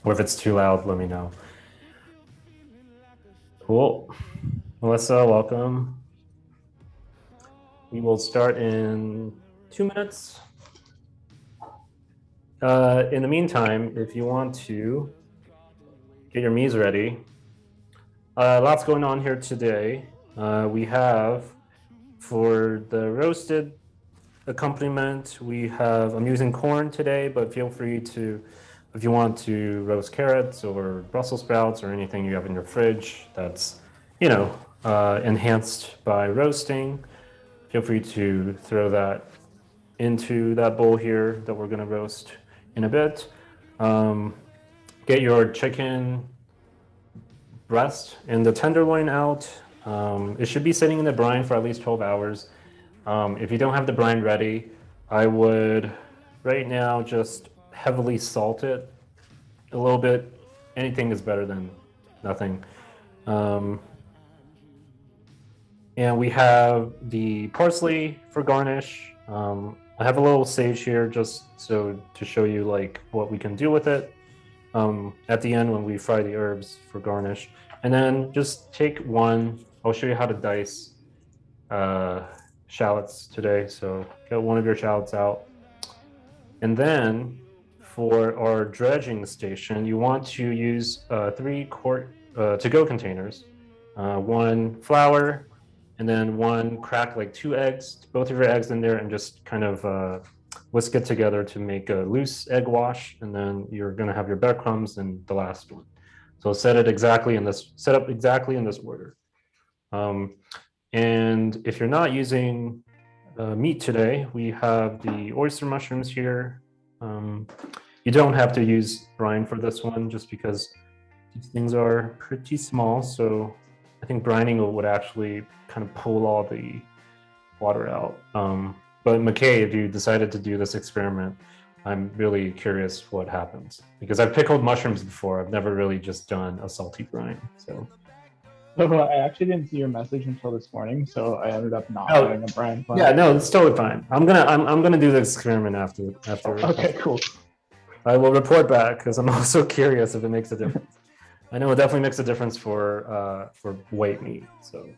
Or if it's too loud, let me know. Cool. Melissa, welcome. We will start in 2 minutes. In the meantime, if you want to get your me's ready, lots going on here today. We have, for the roasted accompaniment, I'm using corn today, but feel free to, if you want to roast carrots or Brussels sprouts or anything you have in your fridge that's, enhanced by roasting, feel free to throw that into that bowl here that we're going to roast in a bit. Get your chicken breast and the tenderloin out. It should be sitting in the brine for at least 12 hours. If you don't have the brine ready, I would right now just heavily salt it a little bit. Anything is better than nothing. And we have the parsley for garnish. I have a little sage here just so to show you like what we can do with it at the end when we fry the herbs for garnish. And then just take one. I'll show you how to dice shallots today. So get one of your shallots out. And then for our dredging station, you want to use 3 quart to-go containers. 1 flour, and then 1 crack, like 2 eggs, both of your eggs in there, and just kind of whisk it together to make a loose egg wash. And then you're going to have your breadcrumbs in the last one. So set up exactly in this order. And if you're not using meat today, we have the oyster mushrooms here. You don't have to use brine for this one just because these things are pretty small. So I think brining would actually kind of pull all the water out. But McKay, if you decided to do this experiment, I'm really curious what happens because I've pickled mushrooms before. I've never really just done a salty brine. So I actually didn't see your message until this morning, so I ended up not doing a brine plan. Yeah, no, it's totally fine. I'm gonna do the experiment after. Okay, cool. I will report back because I'm also curious if it makes a difference. I know it definitely makes a difference for white meat. So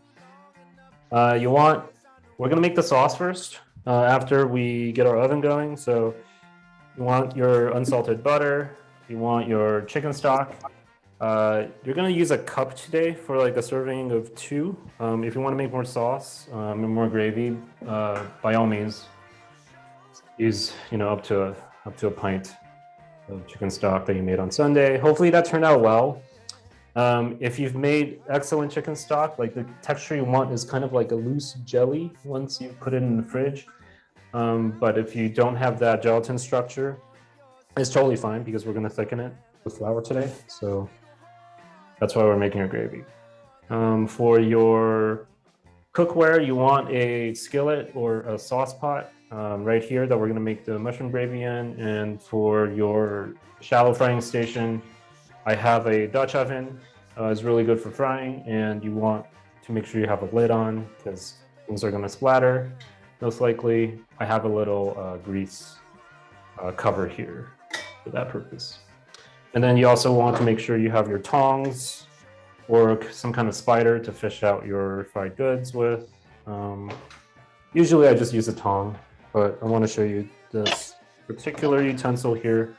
we're gonna make the sauce first after we get our oven going. So you want your unsalted butter. You want your chicken stock. You're gonna use a cup today for like a serving of 2. If you want to make more sauce and more gravy, by all means, use up to a pint of chicken stock that you made on Sunday. Hopefully that turned out well. If you've made excellent chicken stock, like the texture you want is kind of like a loose jelly once you put it in the fridge. But if you don't have that gelatin structure, it's totally fine because we're going to thicken it with flour today. So that's why we're making our gravy. For your cookware, you want a skillet or a sauce pot right here that we're going to make the mushroom gravy in. And for your shallow frying station, I have a Dutch oven. It's really good for frying, and you want to make sure you have a lid on because things are going to splatter. Most likely, I have a little grease cover here for that purpose. And then you also want to make sure you have your tongs or some kind of spider to fish out your fried goods with. Usually I just use a tong, but I want to show you this particular utensil here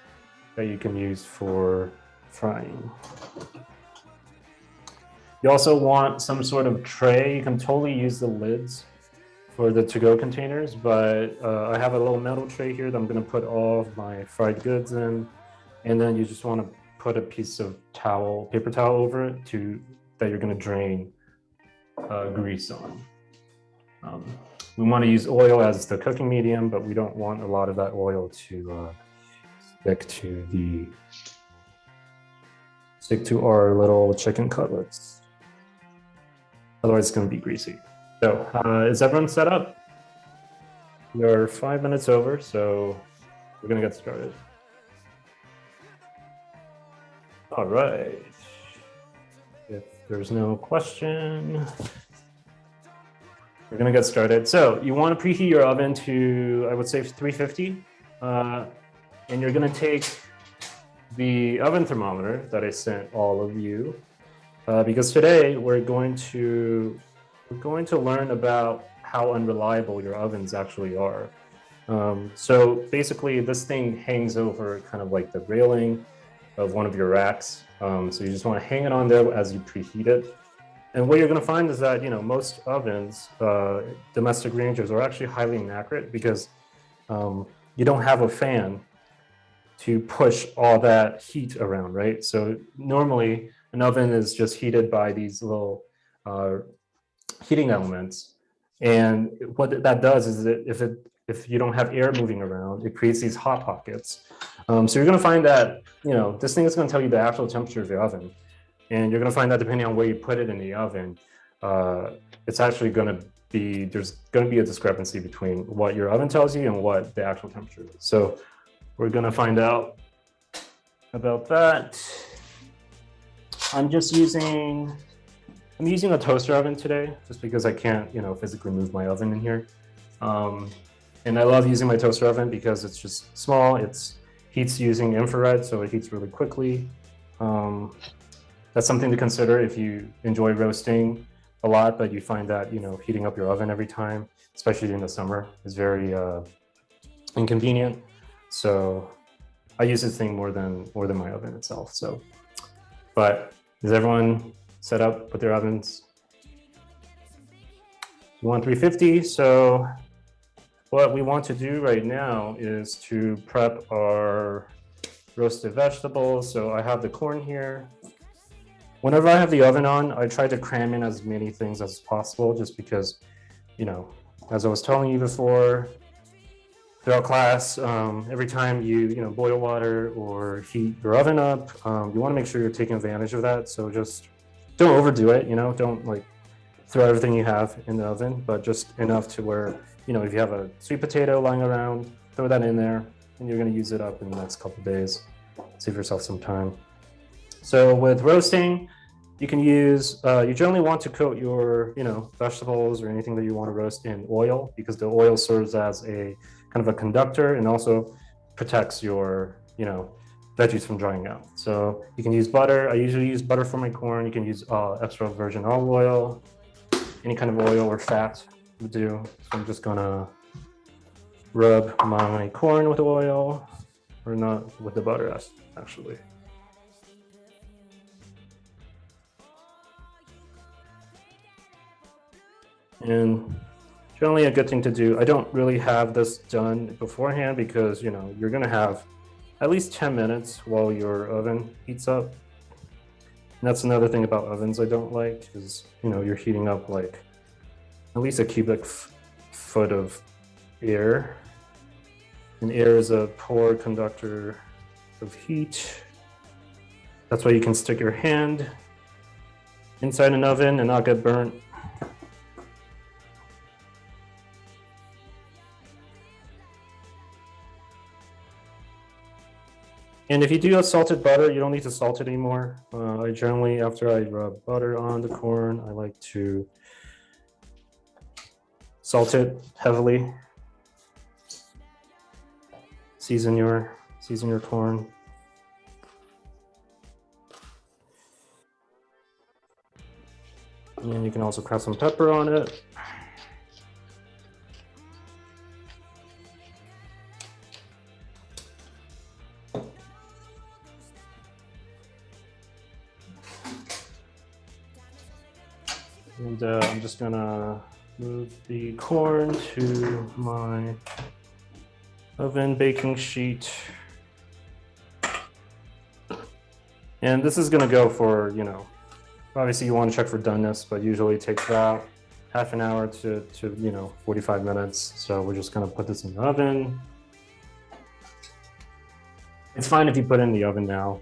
that you can use for frying. You also want some sort of tray. You can totally use the lids for the to-go containers, but I have a little metal tray here that I'm going to put all of my fried goods in. And then you just want to put a piece of paper towel over it that you're going to drain grease on. We want to use oil as the cooking medium, but we don't want a lot of that oil to stick to our little chicken cutlets. Otherwise, it's going to be greasy. So, is everyone set up? We're 5 minutes over, so we're going to get started. All right. If there's no question, we're going to get started. So you want to preheat your oven to, I would say, 350. And you're going to take the oven thermometer that I sent all of you, because today we're going to learn about how unreliable your ovens actually are. So basically, this thing hangs over kind of like the railing of one of your racks. So you just want to hang it on there as you preheat it. And what you're going to find is that, most ovens, domestic rangers, are actually highly inaccurate because you don't have a fan to push all that heat around, right? So normally an oven is just heated by these little heating elements. And what that does is that if you don't have air moving around, it creates these hot pockets. So you're going to find that, this thing is going to tell you the actual temperature of the oven. And you're going to find that depending on where you put it in the oven, it's actually going to be, there's going to be a discrepancy between what your oven tells you and what the actual temperature is. So we're going to find out about that. I'm using a toaster oven today, just because I can't, physically move my oven in here. And I love using my toaster oven because it's just small. It heats using infrared, so it heats really quickly. That's something to consider if you enjoy roasting a lot, but you find that, heating up your oven every time, especially in the summer, is very inconvenient. So I use this thing more than my oven itself. So, but is everyone set up with their ovens? You want 350. So what we want to do right now is to prep our roasted vegetables. So I have the corn here. Whenever I have the oven on, I try to cram in as many things as possible, just because, as I was telling you before, throughout class, every time you boil water or heat your oven up, you want to make sure you're taking advantage of that. So just don't overdo it, don't like throw everything you have in the oven, but just enough to where, if you have a sweet potato lying around, throw that in there, and you're going to use it up in the next couple of days. Save yourself some time. So with roasting, you can use, you generally want to coat your, vegetables or anything that you want to roast in oil, because the oil serves as a kind of a conductor and also protects your, veggies from drying out. So you can use butter. I usually use butter for my corn. You can use extra virgin olive oil, any kind of oil or fat would do. So I'm just gonna rub my corn with oil, or not with the butter actually. And generally a good thing to do, I don't really have this done beforehand because, you're gonna have at least 10 minutes while your oven heats up. And that's another thing about ovens I don't like is, you're heating up like at least a cubic foot of air. And air is a poor conductor of heat. That's why you can stick your hand inside an oven and not get burnt. And if you do have salted butter, you don't need to salt it anymore. I generally, after I rub butter on the corn, I like to salt it heavily. Season your corn. And you can also crack some pepper on it. And I'm just gonna move the corn to my oven baking sheet. And this is gonna go for, obviously you want to check for doneness, but usually it takes about half an hour to 45 minutes. So we're just gonna put this in the oven. It's fine if you put it in the oven now.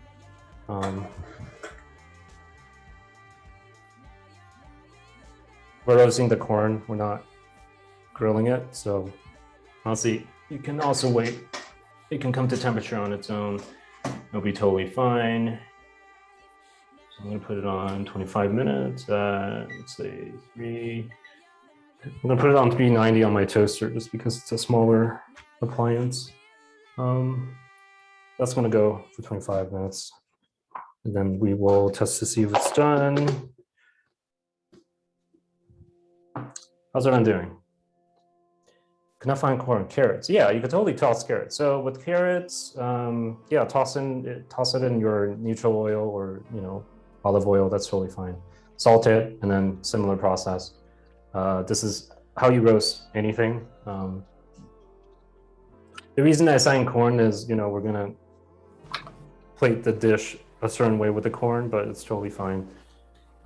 We're roasting the corn, we're not grilling it. So honestly, you can also wait. It can come to temperature on its own. It'll be totally fine. So I'm gonna put it on 25 minutes at, let's say I'm gonna put it on 390 on my toaster just because it's a smaller appliance. That's going to go for 25 minutes. And then we will test to see if it's done. How's everyone doing? Cannot find corn. Carrots. Yeah, you could totally toss carrots. So with carrots, yeah, toss it in your neutral oil or olive oil. That's totally fine. Salt it, and then similar process. This is how you roast anything. The reason I assign corn is we're gonna plate the dish a certain way with the corn, but it's totally fine.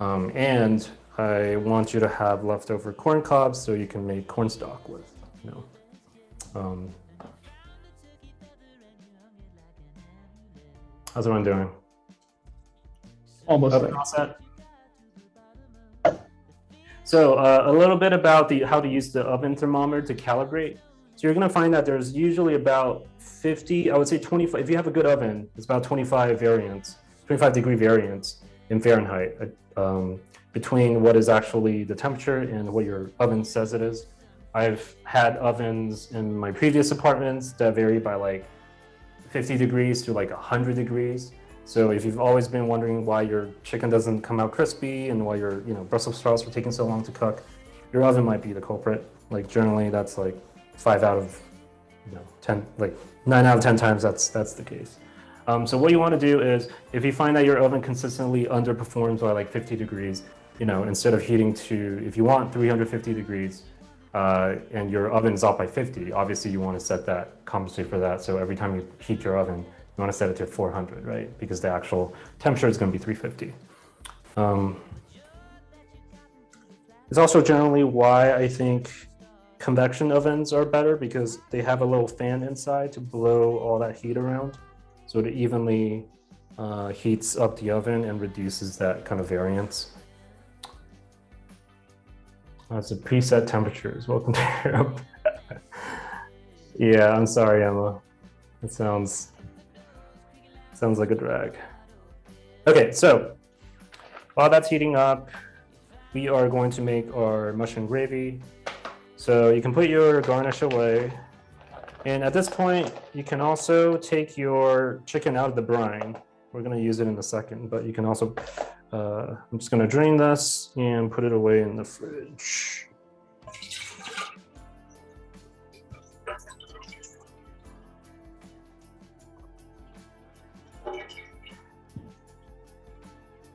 And I want you to have leftover corn cobs so you can make corn stock with. How's everyone doing? Almost all set. So a little bit about how to use the oven thermometer to calibrate. So you're going to find that there's usually about 50, I would say 25. If you have a good oven, it's about 25 degree variance in Fahrenheit between what is actually the temperature and what your oven says it is. I've had ovens in my previous apartments that vary by like 50 degrees to like 100 degrees. So if you've always been wondering why your chicken doesn't come out crispy and why your Brussels sprouts are taking so long to cook, your oven might be the culprit. Like generally that's like 5 out of 10, like 9 out of 10 times that's the case. So what you want to do is if you find that your oven consistently underperforms by like 50 degrees, instead of heating to, if you want 350 degrees, and your oven is off by 50, obviously you want to set that, compensate for that. So every time you heat your oven, you want to set it to 400, right? Because the actual temperature is going to be 350. It's also generally why I think convection ovens are better, because they have a little fan inside to blow all that heat around. So it evenly heats up the oven and reduces that kind of variance. That's the preset temperatures. Welcome to Europe. Yeah, I'm sorry, Emma. It sounds like a drag. Okay, so while that's heating up, we are going to make our mushroom gravy. So you can put your garnish away. And at this point, you can also take your chicken out of the brine. We're going to use it in a second, but you can also, I'm just going to drain this and put it away in the fridge.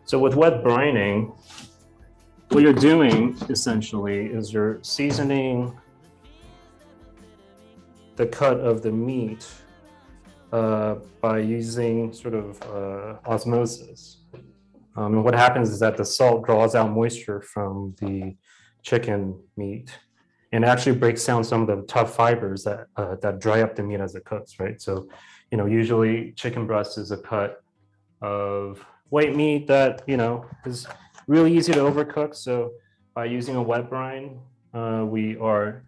So with wet brining, what you're doing essentially is you're seasoning the cut of the meat by using sort of osmosis. And what happens is that the salt draws out moisture from the chicken meat and actually breaks down some of the tough fibers that dry up the meat as it cooks, right? So, usually chicken breast is a cut of white meat that, is really easy to overcook. So by using a wet brine, we are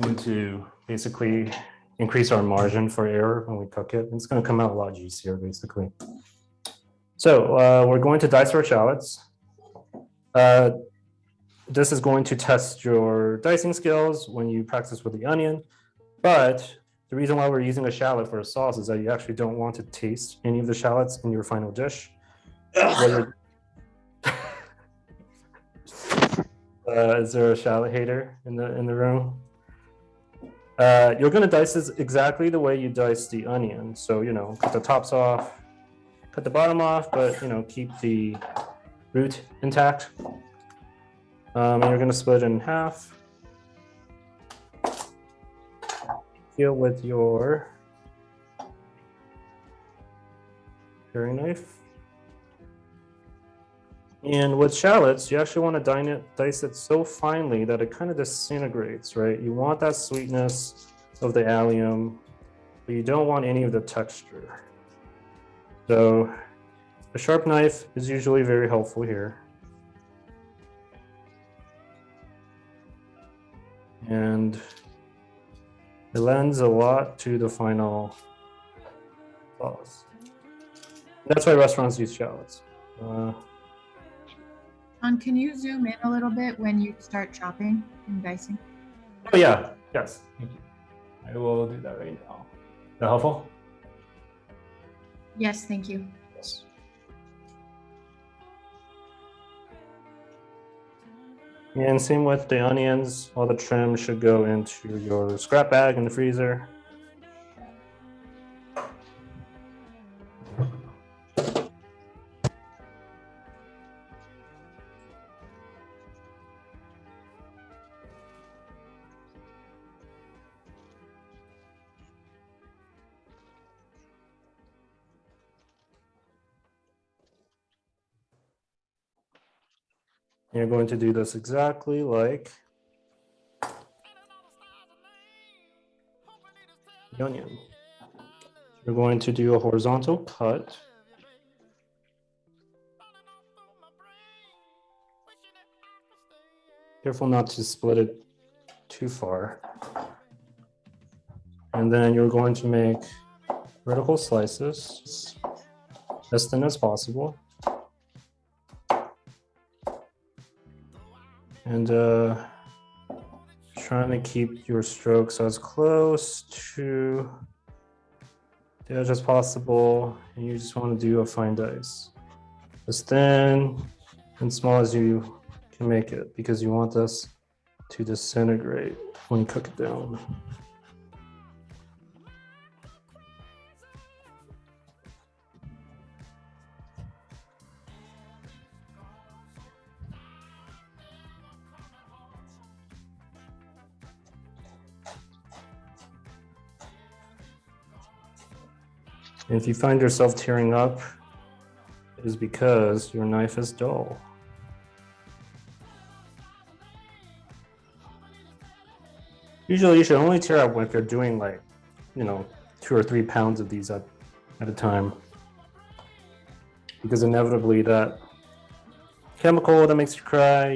going to basically increase our margin for error when we cook it. It's going to come out a lot juicier, basically. So we're going to dice our shallots. This is going to test your dicing skills when you practice with the onion. But the reason why we're using a shallot for a sauce is that you actually don't want to taste any of the shallots in your final dish. Is there a shallot hater in the room? You're going to dice this exactly the way you dice the onion. So, cut the tops off, cut the bottom off, but, keep the root intact. And you're going to split it in half. Peel with your paring knife. And with shallots, you actually want to dice it so finely that it kind of disintegrates, right? You want that sweetness of the allium, but you don't want any of the texture. So a sharp knife is usually very helpful here. And it lends a lot to the final sauce. That's why restaurants use shallots. Can you zoom in a little bit when you start chopping and dicing? Oh yeah, yes. Thank you. I will do that right now. Is that helpful? Yes, thank you. Yes. And same with the onions. All the trim should go into your scrap bag in the freezer. You're going to do this exactly like the onion. You're going to do a horizontal cut. Careful not to split it too far. And then you're going to make vertical slices as thin as possible. And trying to keep your strokes as close to the edge as possible. And you just want to do a fine dice. As thin and small as you can make it, because you want this to disintegrate when you cook it down. And if you find yourself tearing up, it is because your knife is dull. Usually you should only tear up if you're doing like, 2 or 3 pounds of these at a time. Because inevitably that chemical that makes you cry,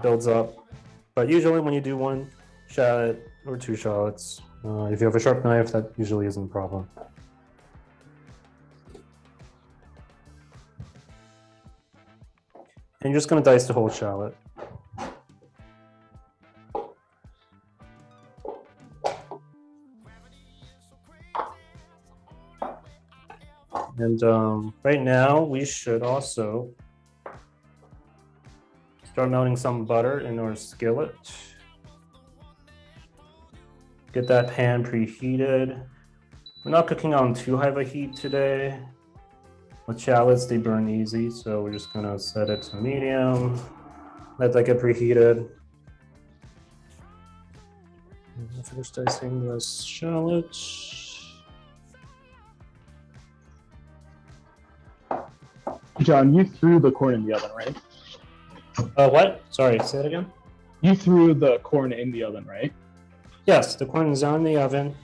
builds up. But usually when you do 1 shallot or 2 shallots, if you have a sharp knife, that usually isn't a problem. And you're just going to dice the whole shallot. And right now we should also start melting some butter in our skillet. Get that pan preheated. We're not cooking on too high of a heat today. With shallots, they burn easy, so we're just gonna set it to medium. Let that get preheated. Finish dicing the shallots. John, you threw the corn in the oven, right? What? Sorry, say it again. You threw the corn in the oven, right? Yes, the corn is on the oven.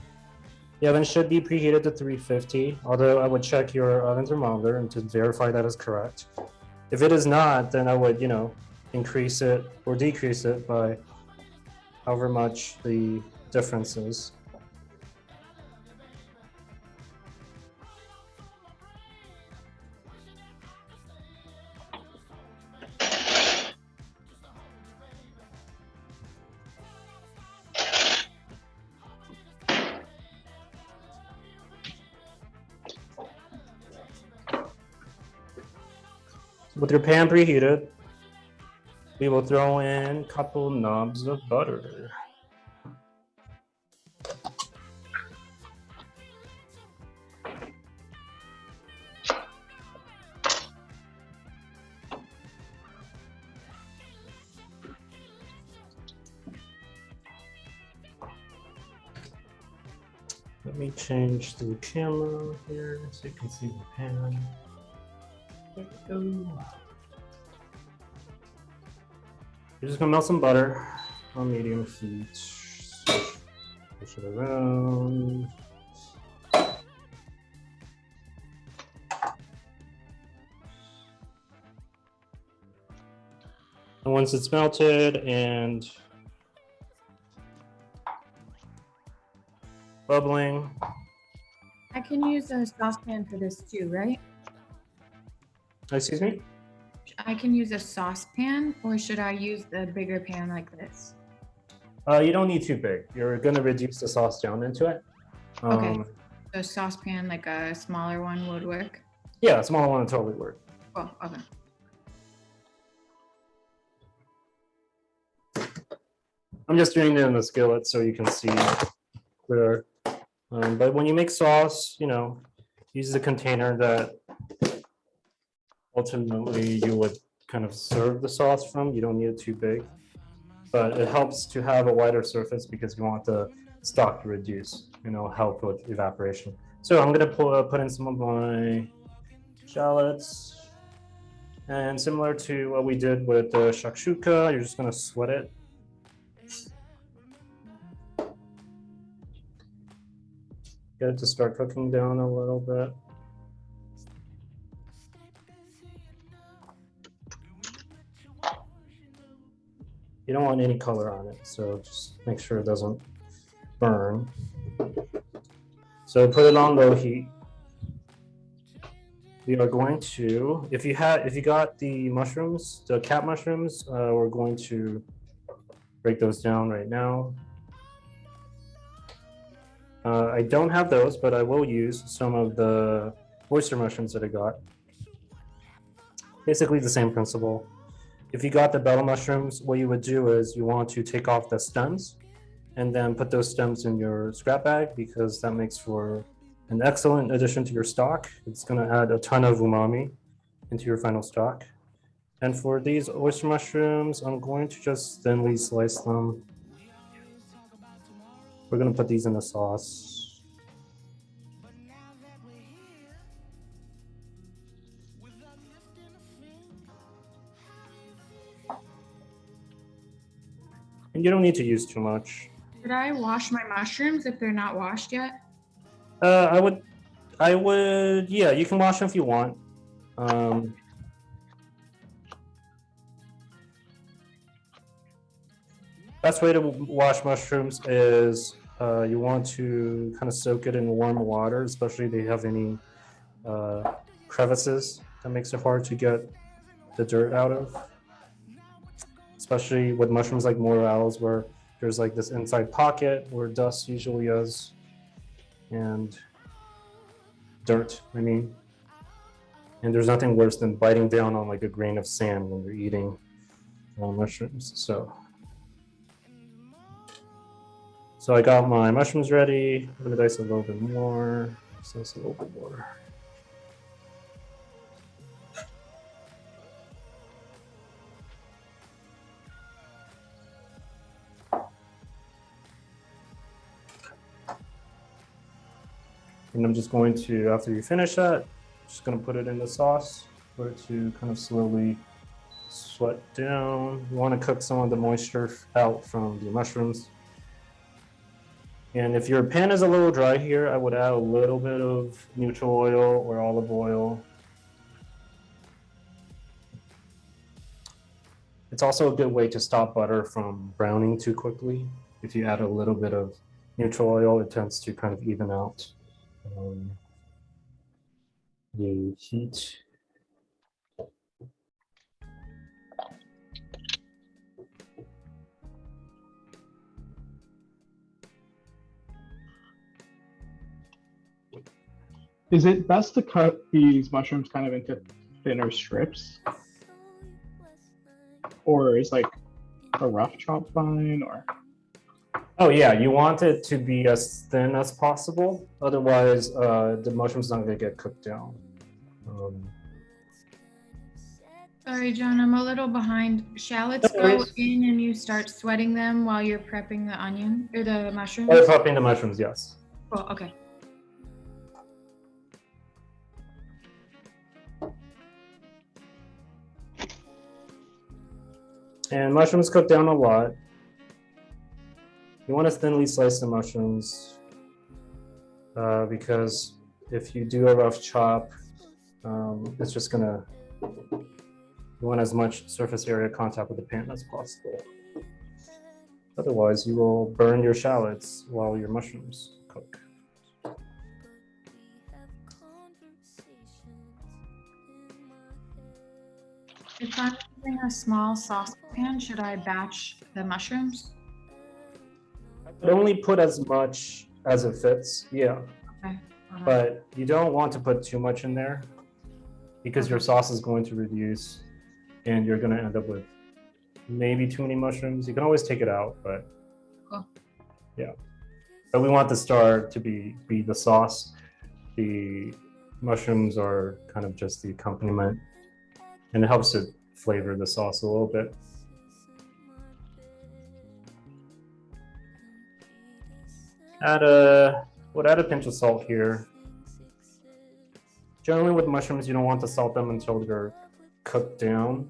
The oven should be preheated to 350, although I would check your oven thermometer and to verify that is correct. If it is not, then I would, increase it or decrease it by however much the difference is. With your pan preheated, we will throw in a couple knobs of butter. Let me change the camera here so you can see the pan. There we go. You're just gonna melt some butter on medium heat. Push it around. And once it's melted and bubbling. I can use a saucepan for this too, right? Excuse me? I can use a saucepan, or should I use the bigger pan like this? You don't need too big. You're gonna reduce the sauce down into it. Okay. So saucepan, like a smaller one, would work. Yeah, a smaller one would totally work. Oh, okay. I'm just doing it in the skillet so you can see clear. But when you make sauce, you know, use the container that ultimately you would kind of serve the sauce from. You don't need it too big, but it helps to have a wider surface because you want the stock to reduce, you know, help with evaporation. So I'm gonna put in some of my shallots, and similar to what we did with the shakshuka, you're just gonna sweat it. Get it to start cooking down a little bit. You don't want any color on it, so just make sure it doesn't burn. So put it on low heat. We are going to, if you got the mushrooms, the cat mushrooms, we're going to break those down right now. I don't have those, but I will use some of the oyster mushrooms that I got. Basically the same principle. If you got the bell mushrooms, what you would do is you want to take off the stems and then put those stems in your scrap bag because that makes for an excellent addition to your stock. It's going to add a ton of umami into your final stock. And for these oyster mushrooms, I'm going to just thinly slice them. We're going to put these in the sauce. And you don't need to use too much. Should I wash my mushrooms if they're not washed yet? I would, yeah, you can wash them if you want. Best way to wash mushrooms is you want to kind of soak it in warm water, especially if they have any crevices that makes it hard to get the dirt out of. Especially with mushrooms like morels, where there's like this inside pocket where dust usually is, and dirt, I mean. And there's nothing worse than biting down on like a grain of sand when you're eating mushrooms. So I got my mushrooms ready. I'm gonna dice a little bit more. Slice a little bit more. And I'm just going to, after you finish that, just gonna put it in the sauce for it to kind of slowly sweat down. You want to cook some of the moisture out from the mushrooms. And if your pan is a little dry here, I would add a little bit of neutral oil or olive oil. It's also a good way to stop butter from browning too quickly. If you add a little bit of neutral oil, it tends to kind of even out the heat. Is it best to cut these mushrooms kind of into thinner strips? Or is like a rough chop fine, or? Oh yeah, you want it to be as thin as possible. Otherwise, the mushroom's not gonna get cooked down. Sorry, John, I'm a little behind. Shallots go in and you start sweating them while you're prepping the onion or the mushrooms? Oh, prepping the mushrooms, yes. Oh, okay. And mushrooms cook down a lot. You want to thinly slice the mushrooms because if you do a rough chop, it's just gonna, you want as much surface area contact with the pan as possible. Otherwise, you will burn your shallots while your mushrooms cook. If I'm using a small saucepan, should I batch the mushrooms? But only put as much as it fits. Yeah. Okay. but you don't want to put too much in there because your sauce is going to reduce and you're going to end up with maybe too many mushrooms. You can always take it out, but yeah. But we want the star to be the sauce. The mushrooms are kind of just the accompaniment, and it helps to flavor the sauce a little bit. Would add a pinch of salt here. Generally with mushrooms, you don't want to salt them until they're cooked down,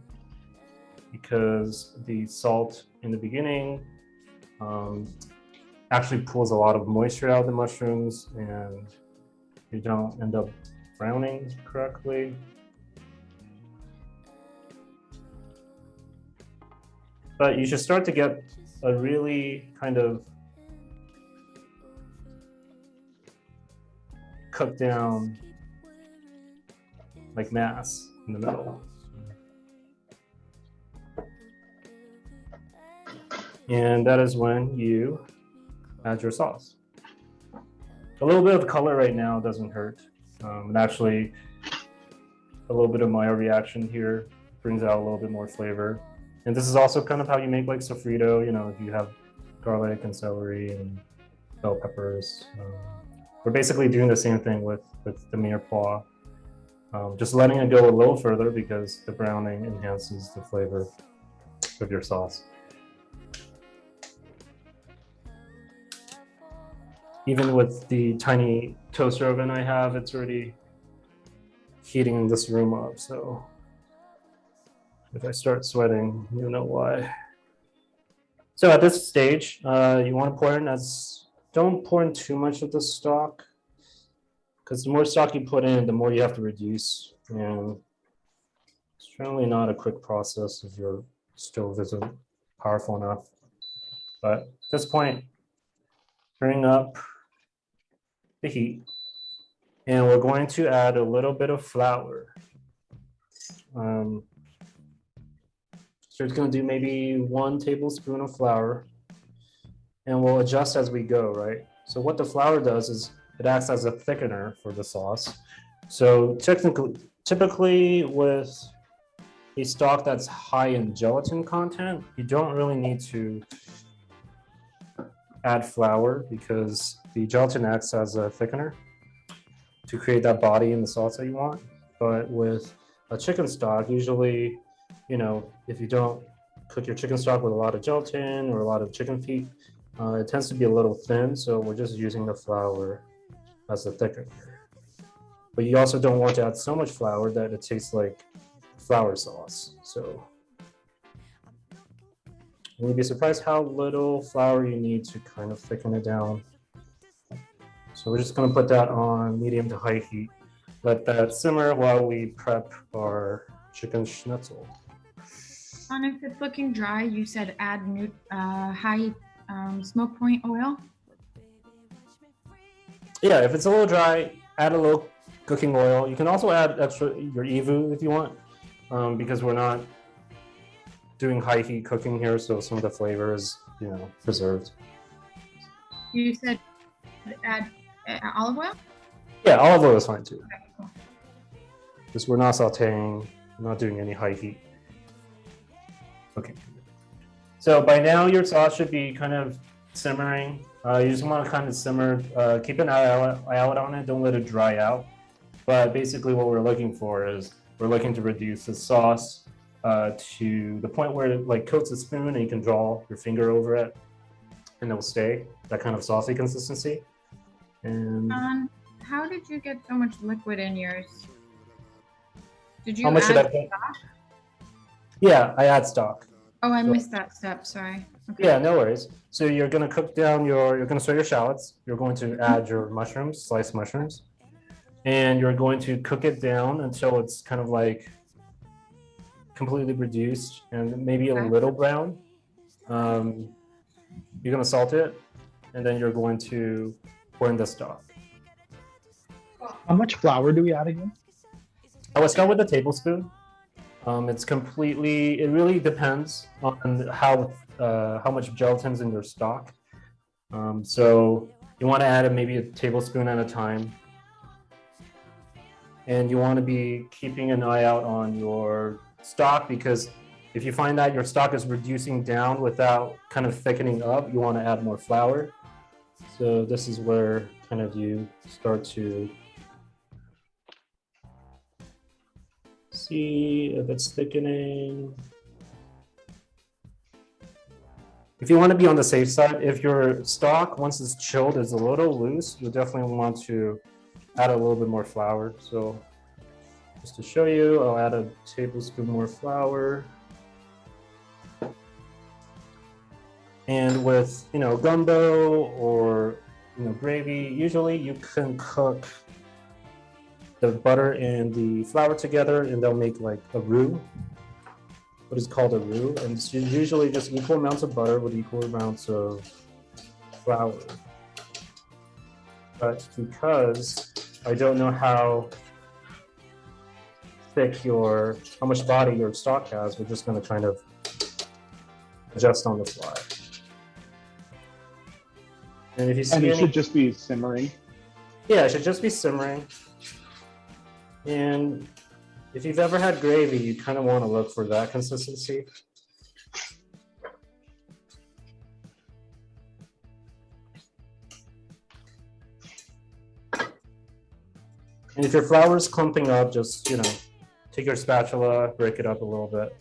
because the salt in the beginning actually pulls a lot of moisture out of the mushrooms and you don't end up browning correctly. But you should start to get a really kind of cooked down like mass in the middle. And that is when you add your sauce. A little bit of color right now doesn't hurt. And actually, a little bit of Mayo reaction here brings out a little bit more flavor. And this is also kind of how you make like sofrito, you know, if you have garlic and celery and bell peppers. We're basically doing the same thing with the mirepoix. Just letting it go a little further because the browning enhances the flavor of your sauce. Even with the tiny toaster oven I have, it's already heating this room up. So if I start sweating, you know why. So at this stage, you want to pour in don't pour in too much of the stock, because the more stock you put in, the more you have to reduce. And it's generally not a quick process if your stove isn't powerful enough. But at this point, bring up the heat, and we're going to add a little bit of flour. So it's going to do maybe 1 tablespoon of flour, and we'll adjust as we go, right? So what the flour does is it acts as a thickener for the sauce. So typically with a stock that's high in gelatin content, you don't really need to add flour because the gelatin acts as a thickener to create that body in the sauce that you want. But with a chicken stock, usually, you know, if you don't cook your chicken stock with a lot of gelatin or a lot of chicken feet, it tends to be a little thin. So we're just using the flour as a thickener. But you also don't want to add so much flour that it tastes like flour sauce. So you'd be surprised how little flour you need to kind of thicken it down. So we're just going to put that on medium to high heat. Let that simmer while we prep our chicken schnitzel. And if it's looking dry, you said add high smoke point oil? Yeah, if it's a little dry, add a little cooking oil. You can also add extra your EVU if you want, because we're not doing high heat cooking here, so some of the flavor is, you know, preserved. You said add olive oil? Yeah, olive oil is fine too. Okay, cool. Because we're not sauteing, we're not doing any high heat. Okay. So by now your sauce should be kind of simmering. You just want to kind of simmer, keep an eye out on it, don't let it dry out. But basically what we're looking for is we're looking to reduce the sauce to the point where it like coats the spoon and you can draw your finger over it and it'll stay, that kind of saucy consistency. And how did you get so much liquid in yours? Did you how much add should I put? stock? Yeah, I add stock. Oh, I missed that step, sorry. Okay. Yeah, no worries. So you're gonna cook down you're gonna stir your shallots, you're going to add your mushrooms, sliced mushrooms, and you're going to cook it down until it's kind of like completely reduced and maybe a little brown. You're gonna salt it, and then you're going to pour in the stock. How much flour do we add again? I would start with a tablespoon. It really depends on how much gelatin's in your stock. So you want to add maybe a tablespoon at a time. And you want to be keeping an eye out on your stock, because if you find that your stock is reducing down without kind of thickening up, you want to add more flour. So this is where kind of you start to see if it's thickening. If you want to be on the safe side, if your stock, once it's chilled, is a little loose, you'll definitely want to add a little bit more flour. So just to show you, I'll add a tablespoon more flour. And with, gumbo or, gravy, usually you can cook the butter and the flour together and they'll make like a roux, what is called a roux. And it's usually just equal amounts of butter with equal amounts of flour. But because I don't know how thick how much body your stock has, we're just going to kind of adjust on the fly. And if you see it should just be simmering. Yeah, it should just be simmering. And if you've ever had gravy, you kind of want to look for that consistency. And if your flour is clumping up, just, take your spatula, break it up a little bit.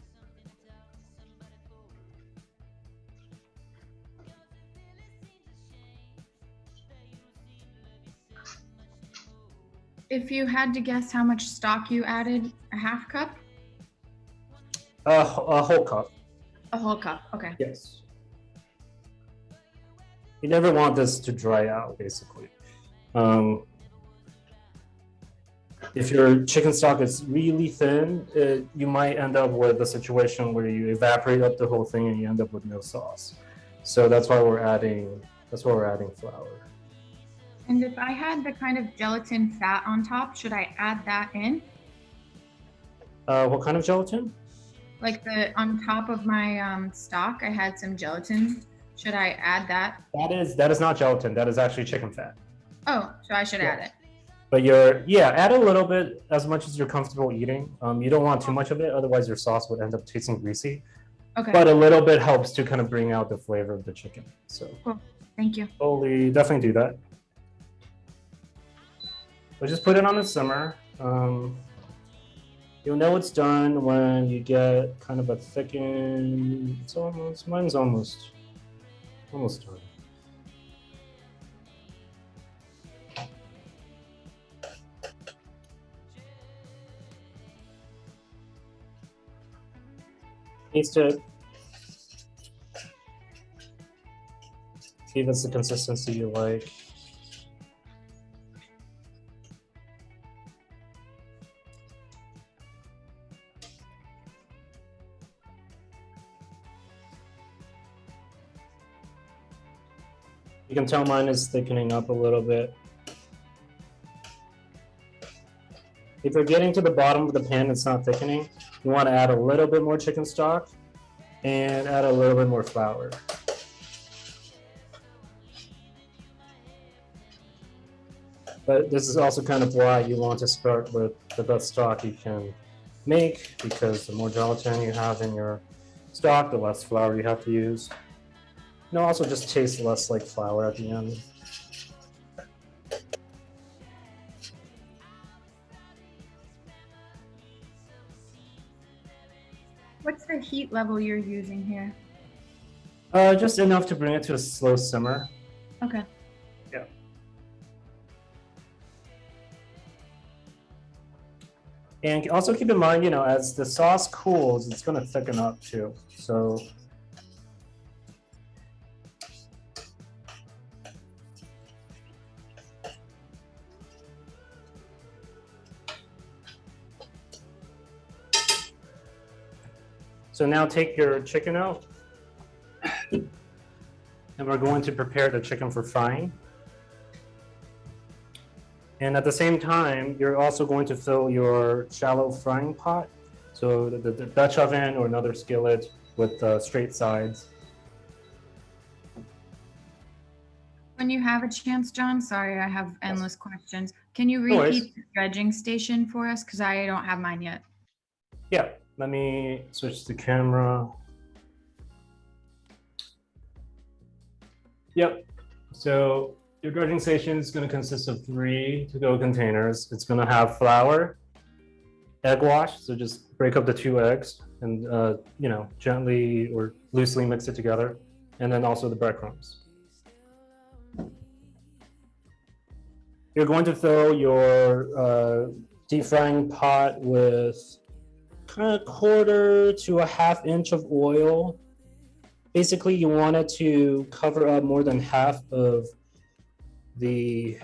If you had to guess how much stock you added, a half cup? A whole cup. A whole cup, okay. Yes. You never want this to dry out, basically. If your chicken stock is really thin, you might end up with a situation where you evaporate up the whole thing and you end up with no sauce. So that's why we're adding flour. And if I had the kind of gelatin fat on top, should I add that in? What kind of gelatin? Like on top of my stock, I had some gelatin. Should I add that? That is not gelatin. That is actually chicken fat. Oh, so I should add it. But add a little bit, as much as you're comfortable eating. You don't want too much of it, otherwise your sauce would end up tasting greasy. Okay. But a little bit helps to kind of bring out the flavor of the chicken. So cool. Thank you. Totally, definitely do that. So just put it on the simmer. You'll know it's done when you get kind of a thickened. Mine's almost done. Taste it. See if it's the consistency you like. You can tell mine is thickening up a little bit. If you're getting to the bottom of the pan, it's not thickening. You want to add a little bit more chicken stock and add a little bit more flour. But this is also kind of why you want to start with the best stock you can make, because the more gelatin you have in your stock, the less flour you have to use. And it'll also just taste less like flour at the end. What's the heat level you're using here? Just enough to bring it to a slow simmer. Okay. Yeah. And also keep in mind, as the sauce cools, it's going to thicken up too. So now take your chicken out, and we're going to prepare the chicken for frying. And at the same time, you're also going to fill your shallow frying pot. So the Dutch oven or another skillet with straight sides. When you have a chance, John, sorry, I have endless questions. Can you No worries. repeat the dredging station for us? Because I don't have mine yet. Yeah, let me switch the camera. Yep. So your dredging station is going to consist of 3 to-go containers. It's going to have flour, egg wash, so just break up the 2 eggs and gently or loosely mix it together, and then also the breadcrumbs. You're going to fill your deep frying pot with kind of 1/4 to a 1/2 inch of oil. Basically, you want it to cover up more than half of the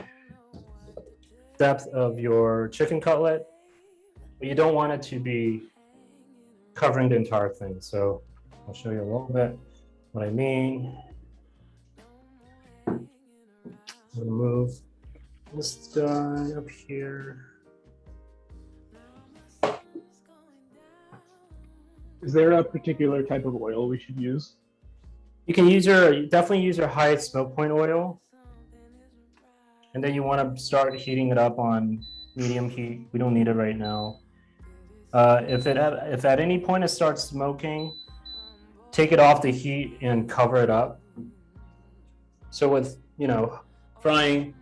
depth of your chicken cutlet, but you don't want it to be covering the entire thing. So I'll show you a little bit what I mean. I'm gonna move this guy up here. Is there a particular type of oil we should use? You can definitely use your high smoke point oil. And then you want to start heating it up on medium heat. We don't need it right now. If at any point it starts smoking, take it off the heat and cover it up. So with frying,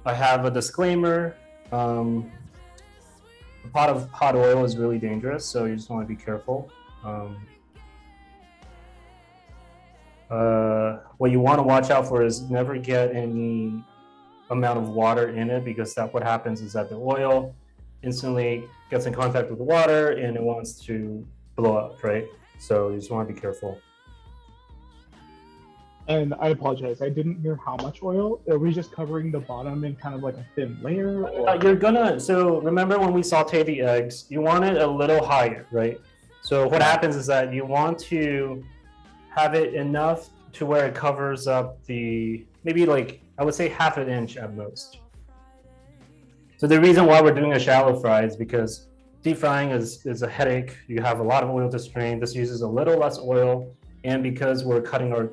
I have a disclaimer. A pot of hot oil is really dangerous, so you just want to be careful. What you want to watch out for is never get any amount of water in it, because what happens is that the oil instantly gets in contact with the water and it wants to blow up, right? So you just want to be careful. And I apologize, I didn't hear how much oil. Are we just covering the bottom in kind of like a thin layer? Or? So remember when we saute the eggs, you want it a little higher, right? So what happens is that you want to have it enough to where it covers up maybe like, I would say 1/2 inch at most. So the reason why we're doing a shallow fry is because deep frying is a headache. You have a lot of oil to strain. This uses a little less oil. And because we're cutting our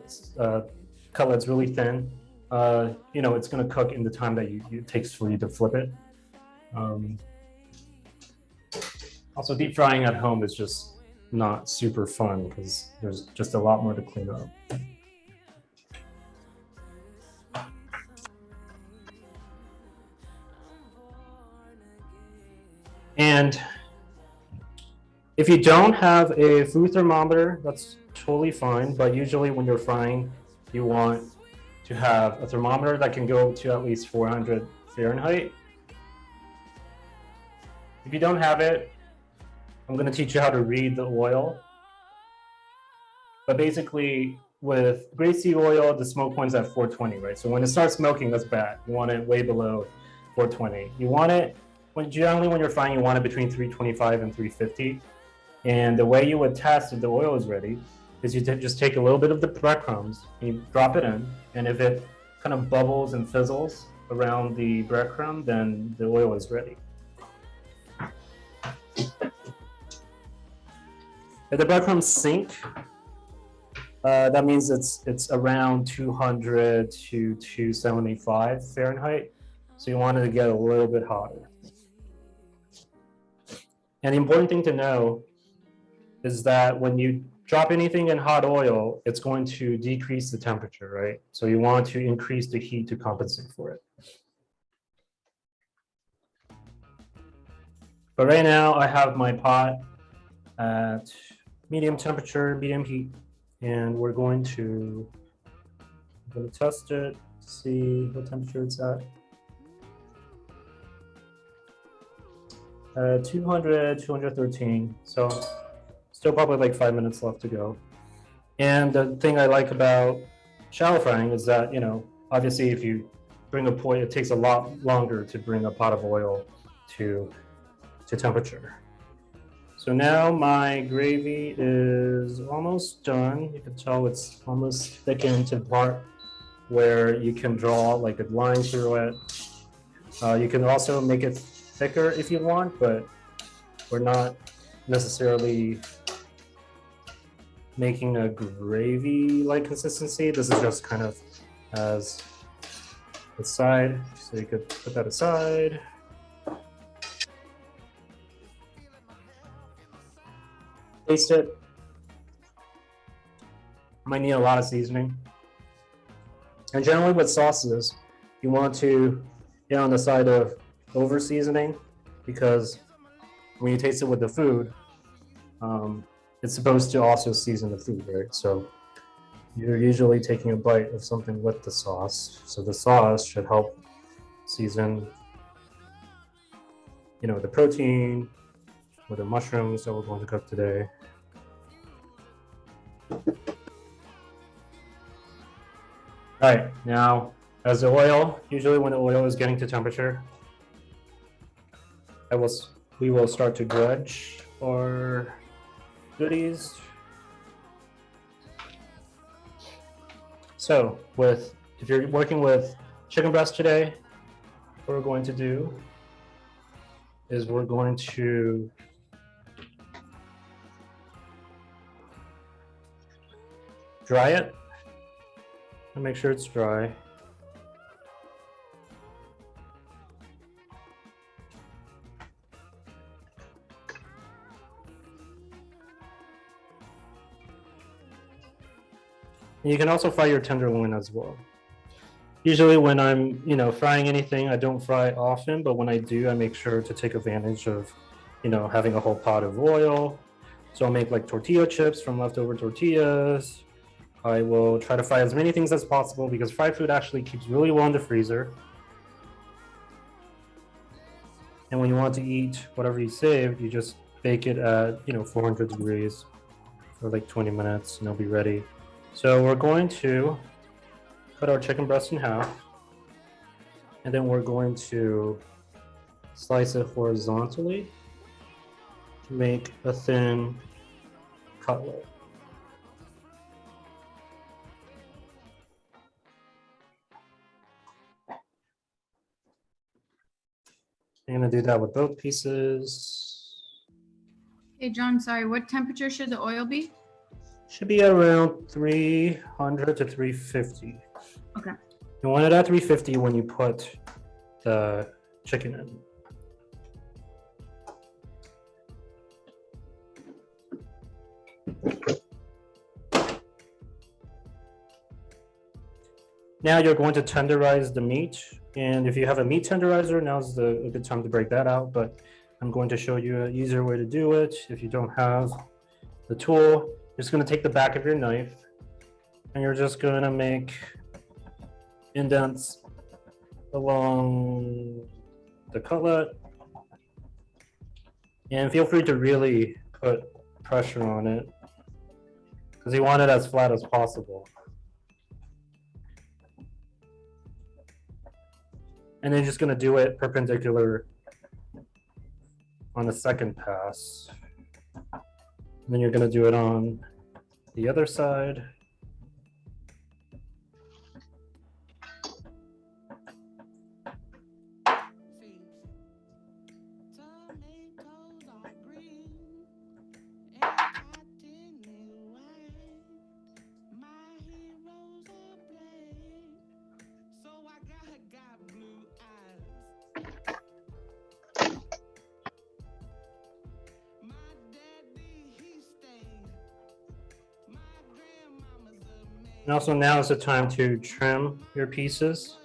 cutlets really thin, it's going to cook in the time that it takes for you to flip it. Also, deep frying at home is just not super fun because there's just a lot more to clean up. And if you don't have a food thermometer, that's totally fine, but usually when you're frying, you want to have a thermometer that can go to at least 400 Fahrenheit. If you don't have it, I'm going to teach you how to read the oil. But basically, with grapeseed oil, the smoke point's at 420, right? So when it starts smoking, that's bad. You want it way below 420. You want it, generally when you're frying, you want it between 325 and 350. And the way you would test if the oil is ready is you just take a little bit of the breadcrumbs and you drop it in, and if it kind of bubbles and fizzles around the breadcrumb, then the oil is ready. If the breadcrumbs sink, that means it's around 200 to 275 Fahrenheit. So you want it to get a little bit hotter. And the important thing to know is that when you drop anything in hot oil, it's going to decrease the temperature, right? So you want to increase the heat to compensate for it. But right now I have my pot at medium temperature, medium heat, and we're going to test it, see what temperature it's at. 200, 213. So still probably like 5 minutes left to go. And the thing I like about shallow frying is that, obviously if you bring a pot, it takes a lot longer to bring a pot of oil to temperature. So now my gravy is almost done. You can tell it's almost thickened to the part where you can draw like a line through it. You can also make it thicker if you want, but we're not necessarily making a gravy-like consistency. This is just kind of as the side. So you could put that aside. Taste it. Might need a lot of seasoning. And generally with sauces, you want to get on the side of over seasoning, because when you taste it with the food, it's supposed to also season the food, right? So you're usually taking a bite of something with the sauce. So the sauce should help season, you know, the protein or the mushrooms that we're going to cook today. All right, now as the oil, usually when the oil is getting to temperature, we will start to dredge our goodies. So if you're working with chicken breast today, what we're going to do is we're going to dry it and make sure it's dry. And you can also fry your tenderloin as well. Usually when I'm, frying anything, I don't fry often, but when I do, I make sure to take advantage of, having a whole pot of oil. So I'll make like tortilla chips from leftover tortillas. I will try to fry as many things as possible because fried food actually keeps really well in the freezer. And when you want to eat whatever you saved, you just bake it at, 400 degrees for like 20 minutes and it'll be ready. So we're going to cut our chicken breast in half, and then we're going to slice it horizontally to make a thin cutlet. I'm going to do that with both pieces. Hey, John, sorry, what temperature should the oil be? Should be around 300 to 350. Okay. You want it at 350 when you put the chicken in. Now you're going to tenderize the meat. And if you have a meat tenderizer, now's a good time to break that out. But I'm going to show you an easier way to do it. If you don't have the tool, you're just going to take the back of your knife and you're just going to make indents along the cutlet. And feel free to really put pressure on it because you want it as flat as possible. And then you're just going to do it perpendicular on the second pass. And then you're going to do it on the other side. And also now is the time to trim your pieces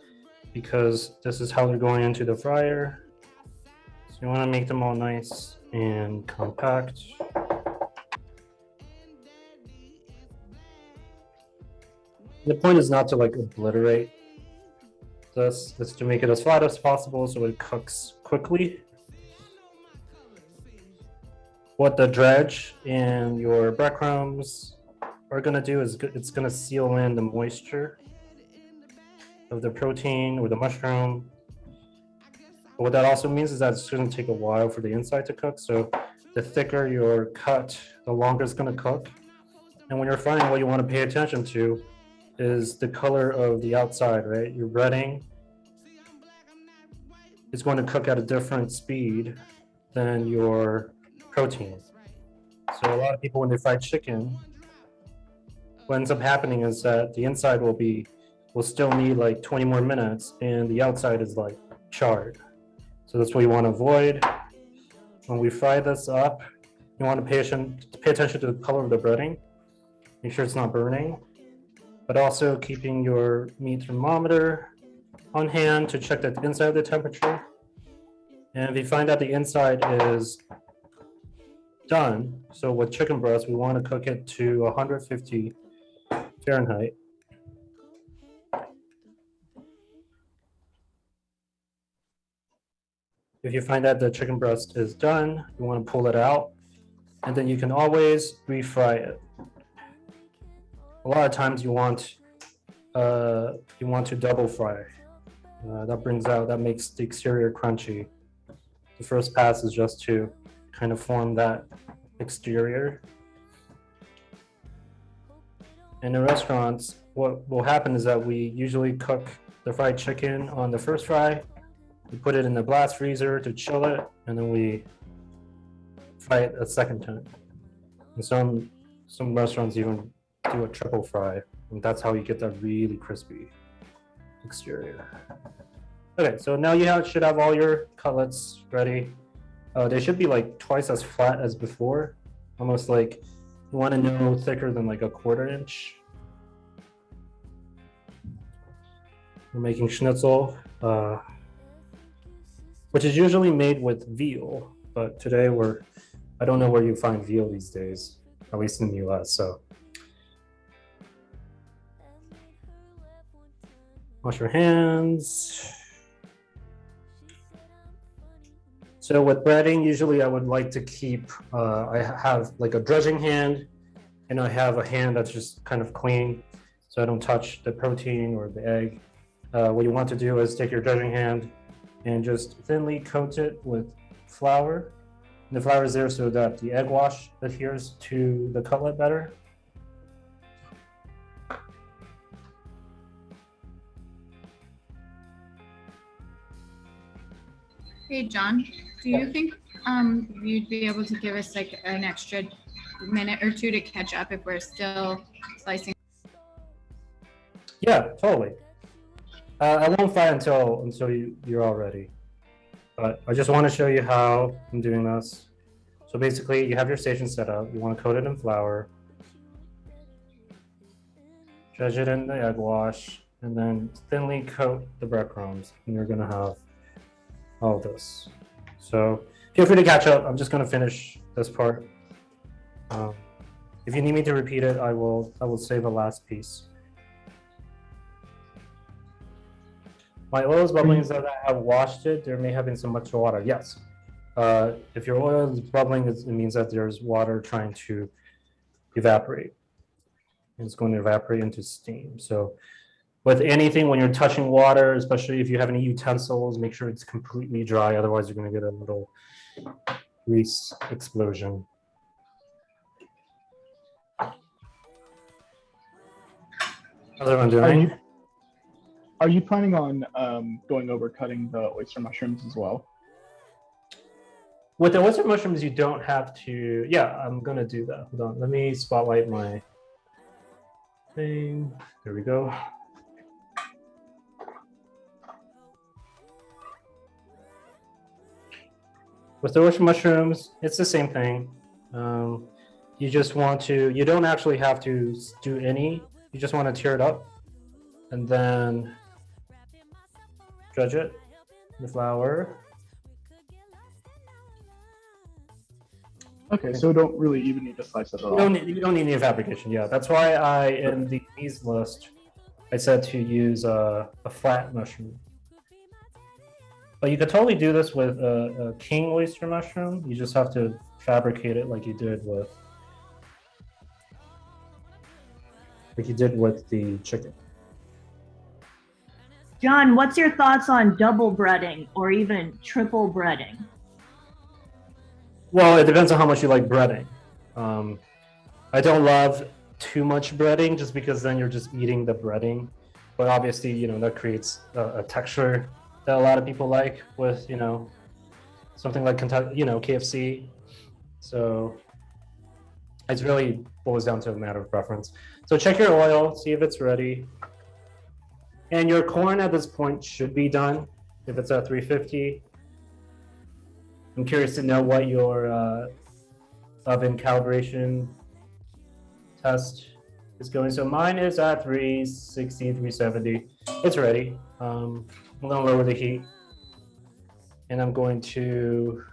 because this is how they're going into the fryer. So you want to make them all nice and compact. The point is not to like obliterate this, it's to make it as flat as possible so it cooks quickly. What the dredge and your breadcrumbs are going to do is it's going to seal in the moisture of the protein or the mushroom. But what that also means is that it's going to take a while for the inside to cook. So the thicker your cut, the longer it's going to cook. And when you're frying, what you want to pay attention to is the color of the outside, right? Your breading is going to cook at a different speed than your protein. So a lot of people, when they fry chicken, what ends up happening is that the inside will be we'll still need like 20 more minutes and the outside is like charred. So that's what you want to avoid. When we fry this up, you want to pay attention to the color of the breading. Make sure it's not burning, but also keeping your meat thermometer on hand to check the inside of the temperature. And if you find out the inside is done, so with chicken breast, we want to cook it to 150 Fahrenheit. If you find that the chicken breast is done, you want to pull it out, and then you can always refry it. A lot of times you want to double fry. That makes the exterior crunchy. The first pass is just to kind of form that exterior. In the restaurants, what will happen is that we usually cook the fried chicken on the first fry. We put it in the blast freezer to chill it, and then we fry it a second time. And some restaurants even do a triple fry, and that's how you get that really crispy exterior. Okay, so now you should have all your cutlets ready. They should be like twice as flat as before, almost like you want to know thicker than like a 1/4 inch. We're making schnitzel, which is usually made with veal, but today I don't know where you find veal these days, at least in the US, so. Wash your hands. So with breading, usually I would like to keep, I have like a dredging hand, and I have a hand that's just kind of clean, so I don't touch the protein or the egg. What you want to do is take your dredging hand and just thinly coat it with flour. And the flour is there so that the egg wash adheres to the cutlet better. Hey, John, do you think you'd be able to give us like an extra minute or two to catch up if we're still slicing? Yeah, totally. I won't fry until you're all ready. But I just want to show you how I'm doing this. So basically, you have your station set up. You want to coat it in flour. Dredge it in the egg wash, and then thinly coat the breadcrumbs, and you're gonna have all of this. So feel free to catch up. I'm just gonna finish this part. If you need me to repeat it, I will say the last piece. My oil is bubbling so that I have washed it. There may have been some extra water. Yes. If your oil is bubbling, it means that there's water trying to evaporate. It's going to evaporate into steam. So with anything, when you're touching water, especially if you have any utensils, make sure it's completely dry. Otherwise, you're going to get a little grease explosion. How's everyone doing? Are you planning on going over cutting the oyster mushrooms as well? With the oyster mushrooms, you don't have to. Yeah, I'm going to do that. Hold on. Let me spotlight my thing. There we go. With the oyster mushrooms, it's the same thing. You just want to, you don't actually have to do any. You just want to tear it up and then dredge it in the flour. Okay, so don't really even need to slice it at all. You don't need any fabrication. Yeah, that's why in the these list, I said to use a flat mushroom. But you could totally do this with a king oyster mushroom. You just have to fabricate it like you did with the chicken. John, what's your thoughts on double breading or even triple breading? Well, it depends on how much you like breading. I don't love too much breading just because then you're just eating the breading. But obviously, you know, that creates a texture that a lot of people like with, you know, something like Kentucky, you know, KFC. So it's really boils down to a matter of preference. So check your oil, see if it's ready. And your corn at this point should be done if it's at 350. I'm curious to know what your oven calibration test is going. So mine is at 360, 370. It's ready. I'm gonna lower the heat and I'm going to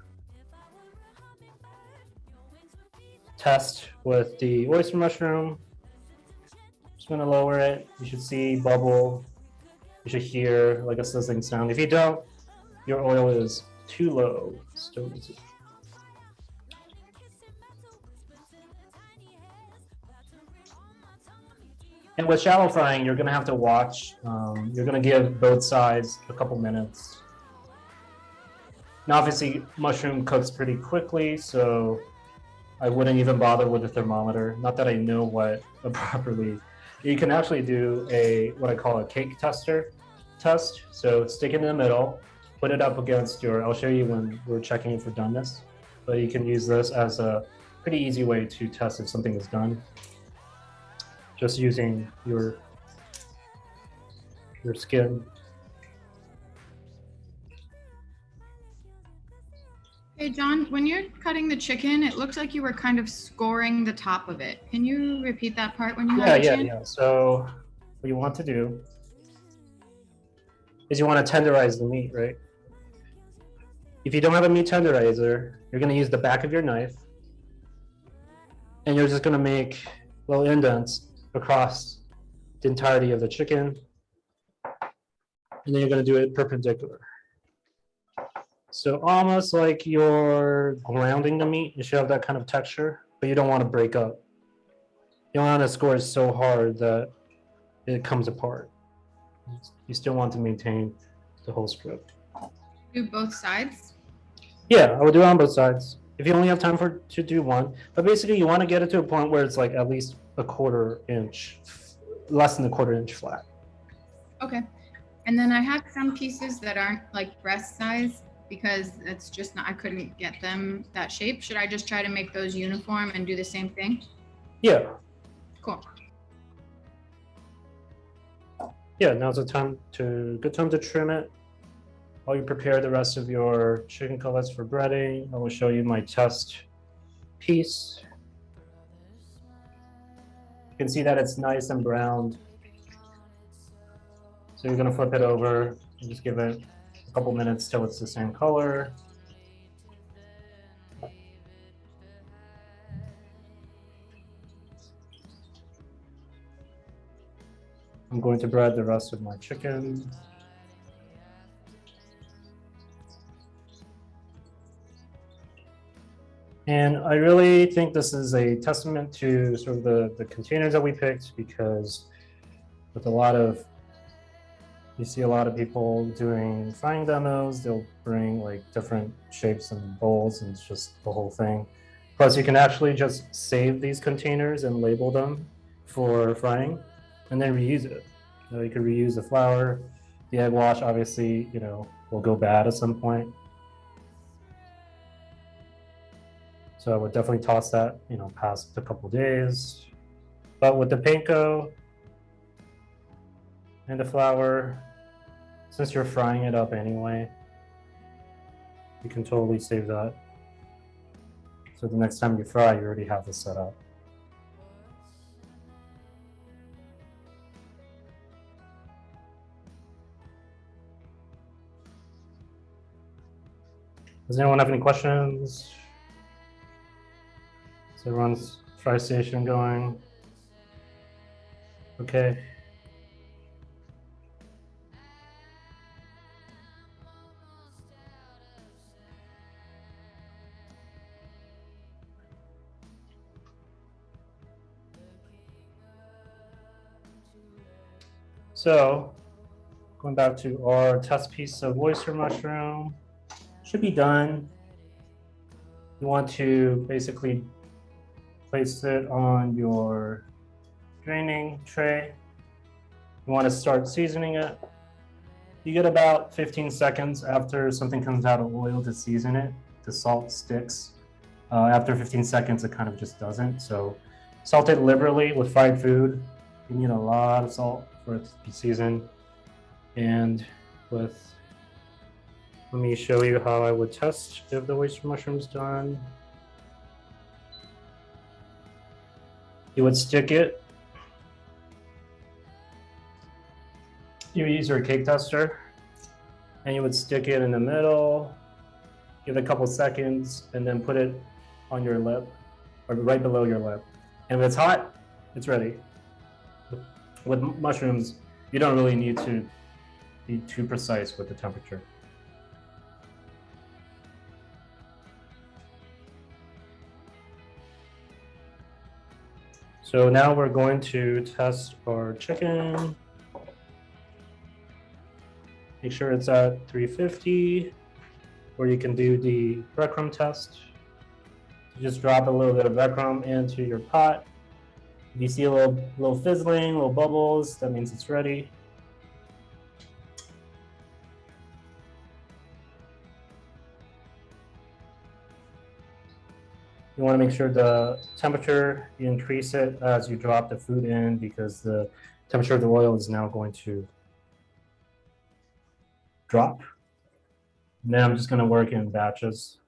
test with the oyster mushroom. Just gonna lower it. You should see bubble. You should hear like a sizzling sound. If you don't, your oil is too low. And with shallow frying, you're gonna have to watch. You're gonna give both sides a couple minutes. Now, obviously, mushroom cooks pretty quickly, so I wouldn't even bother with a thermometer. Not that I know what properly. You can actually do what I call a cake tester test. So stick it in the middle, put it up against I'll show you when we're checking it for doneness, but you can use this as a pretty easy way to test if something is done. Just using your skin. Hey, John, when you're cutting the chicken, it looks like you were kind of scoring the top of it. Can you repeat that part when you had a chance? Yeah. So what you want to do is you want to tenderize the meat, right? If you don't have a meat tenderizer, you're going to use the back of your knife, and you're just going to make little indents across the entirety of the chicken, and then you're going to do it perpendicular. So almost like you're grounding the meat. You should have that kind of texture, but you don't want to break up. You don't want to score it so hard that it comes apart. You still want to maintain the whole strip. Do both sides? Yeah, I would do it on both sides. If you only have time to do one, but basically you want to get it to a point where it's like at least a quarter inch, less than a quarter inch flat. Okay. And then I have some pieces that aren't like breast size because it's just not, I couldn't get them that shape. Should I just try to make those uniform and do the same thing? Yeah. Cool. Yeah, now's a good time to trim it. While you prepare the rest of your chicken cutlets for breading, I will show you my test piece. You can see that it's nice and browned. So you're gonna flip it over and just give it a couple minutes till it's the same color. I'm going to bread the rest of my chicken. And I really think this is a testament to sort of the containers that we picked, because with you see a lot of people doing frying demos, they'll bring like different shapes and bowls, and it's just the whole thing. Plus you can actually just save these containers and label them for frying and then reuse it. You could reuse the flour. The egg wash obviously, will go bad at some point. So I would definitely toss that, past a couple days. But with the panko and the flour, since you're frying it up anyway, you can totally save that. So the next time you fry, you already have this set up. Does anyone have any questions? Is everyone's fry station going? Okay. So, going back to our test piece of oyster mushroom, should be done. You want to basically place it on your draining tray. You want to start seasoning it. You get about 15 seconds after something comes out of oil to season it. The salt sticks. After 15 seconds, it kind of just doesn't. So salt it liberally with fried food. You need a lot of salt for it to be seasoned. And with, let me show you how I would test if the oyster mushroom's done. You would stick it. You use your cake tester, and you would stick it in the middle, give it a couple seconds, and then put it on your lip, or right below your lip. And if it's hot, it's ready. With mushrooms, you don't really need to be too precise with the temperature. So now we're going to test our chicken. Make sure it's at 350, or you can do the breadcrumb test. You just drop a little bit of breadcrumb into your pot. If you see a little fizzling, little bubbles, that means it's ready. You want to make sure the temperature, you increase it as you drop the food in, because the temperature of the oil is now going to drop. And then I'm just going to work in batches.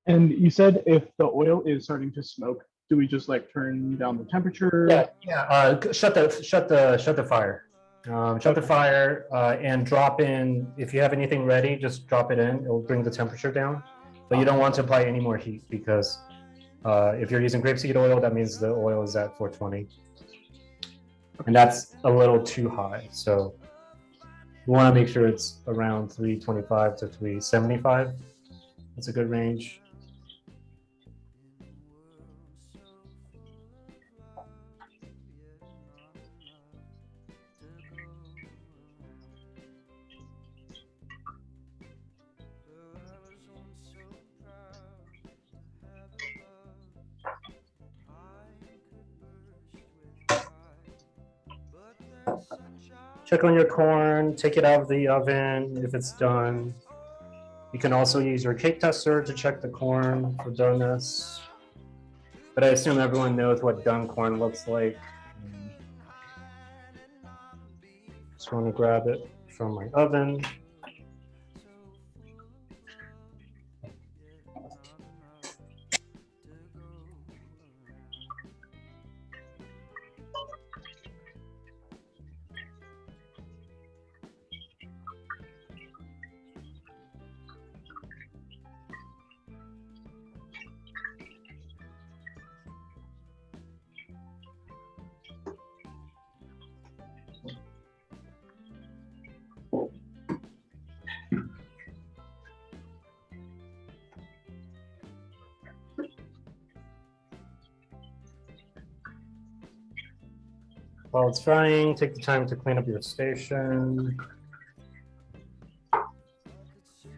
And you said if the oil is starting to smoke, do we just like turn down the temperature? Yeah. Shut the fire. Shut the fire and drop in. If you have anything ready, just drop it in. It will bring the temperature down. But you don't want to apply any more heat, because if you're using grapeseed oil, that means the oil is at 420. And that's a little too high. So you want to make sure it's around 325 to 375. That's a good range. Check on your corn, take it out of the oven if it's done. You can also use your cake tester to check the corn for doneness. But I assume everyone knows what done corn looks like. Just want to grab it from my oven. While it's frying, take the time to clean up your station.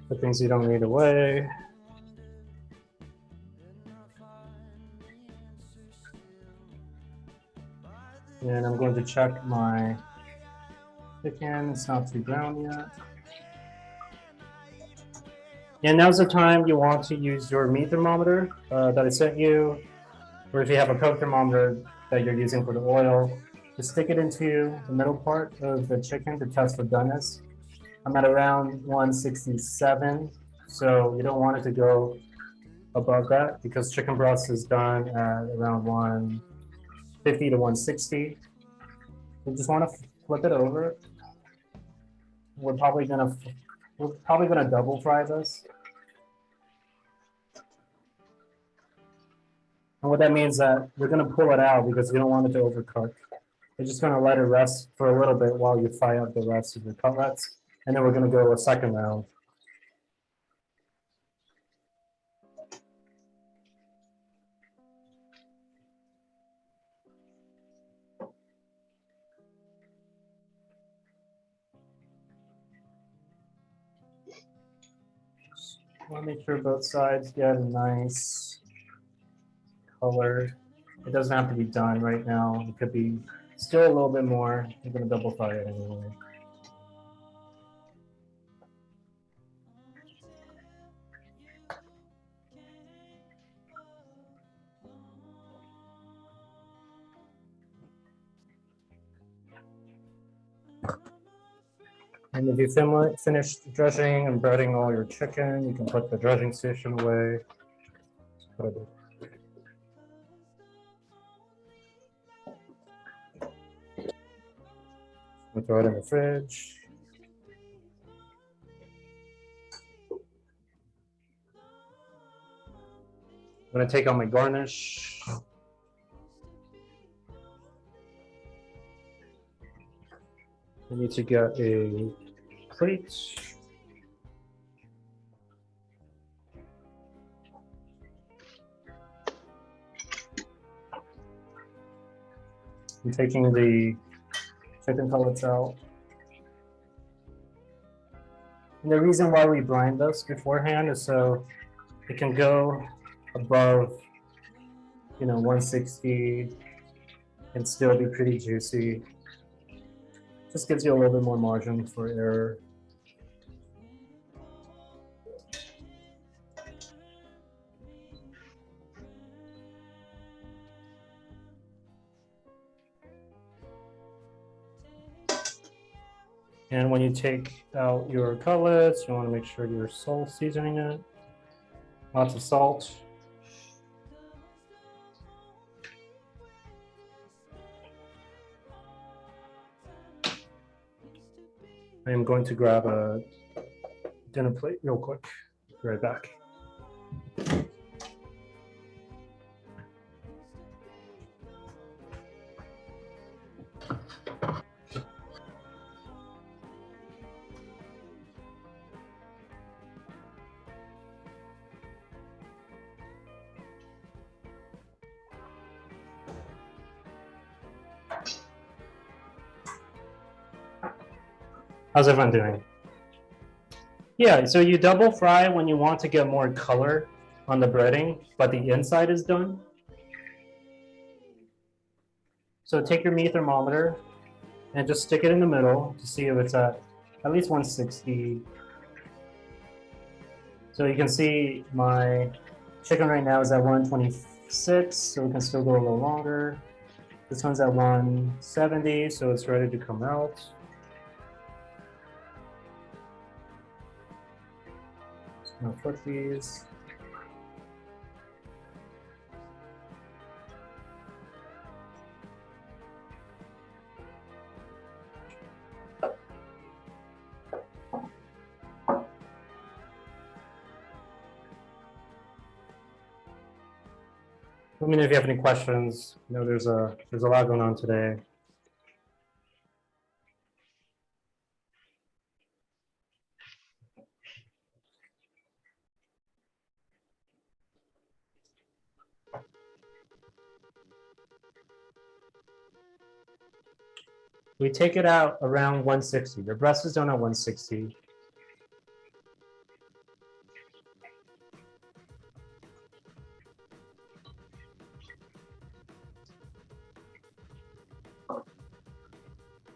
Put things you don't need away. And I'm going to check my chicken. It's not too brown yet. And now's the time you want to use your meat thermometer that I sent you, or if you have a Coke thermometer that you're using for the oil, just stick it into the middle part of the chicken to test for doneness. I'm at around 167, so you don't want it to go above that, because chicken breast is done at around 150 to 160. You just want to flip it over. We're probably gonna double fry this. And what that means is that we're gonna pull it out because we don't want it to overcook. We're just gonna let it rest for a little bit while you fry up the rest of your cutlets, and then we're gonna go a second round. I want to make sure both sides get a nice color. It doesn't have to be done right now. It could be still a little bit more. I'm going to double fry it anyway. And if you finish dredging and breading all your chicken, you can put the dredging station away. We'll throw it in the fridge. I'm gonna take out my garnish. I need to get a plate. I'm taking the chicken cutlets out. And the reason why we brine this beforehand is so it can go above, 160 and still be pretty juicy. Just gives you a little bit more margin for error. And when you take out your cutlets, you want to make sure you're salt seasoning it. Lots of salt. I am going to grab a dinner plate real quick. Be right back. How's everyone doing? Yeah, so you double fry when you want to get more color on the breading, but the inside is done. So take your meat thermometer and just stick it in the middle to see if it's at least 160. So you can see my chicken right now is at 126, so we can still go a little longer. This one's at 170, so it's ready to come out. I'll flip these. Let me know if you have any questions. I know there's a lot going on today. We take it out around 160. The breast is done at 160.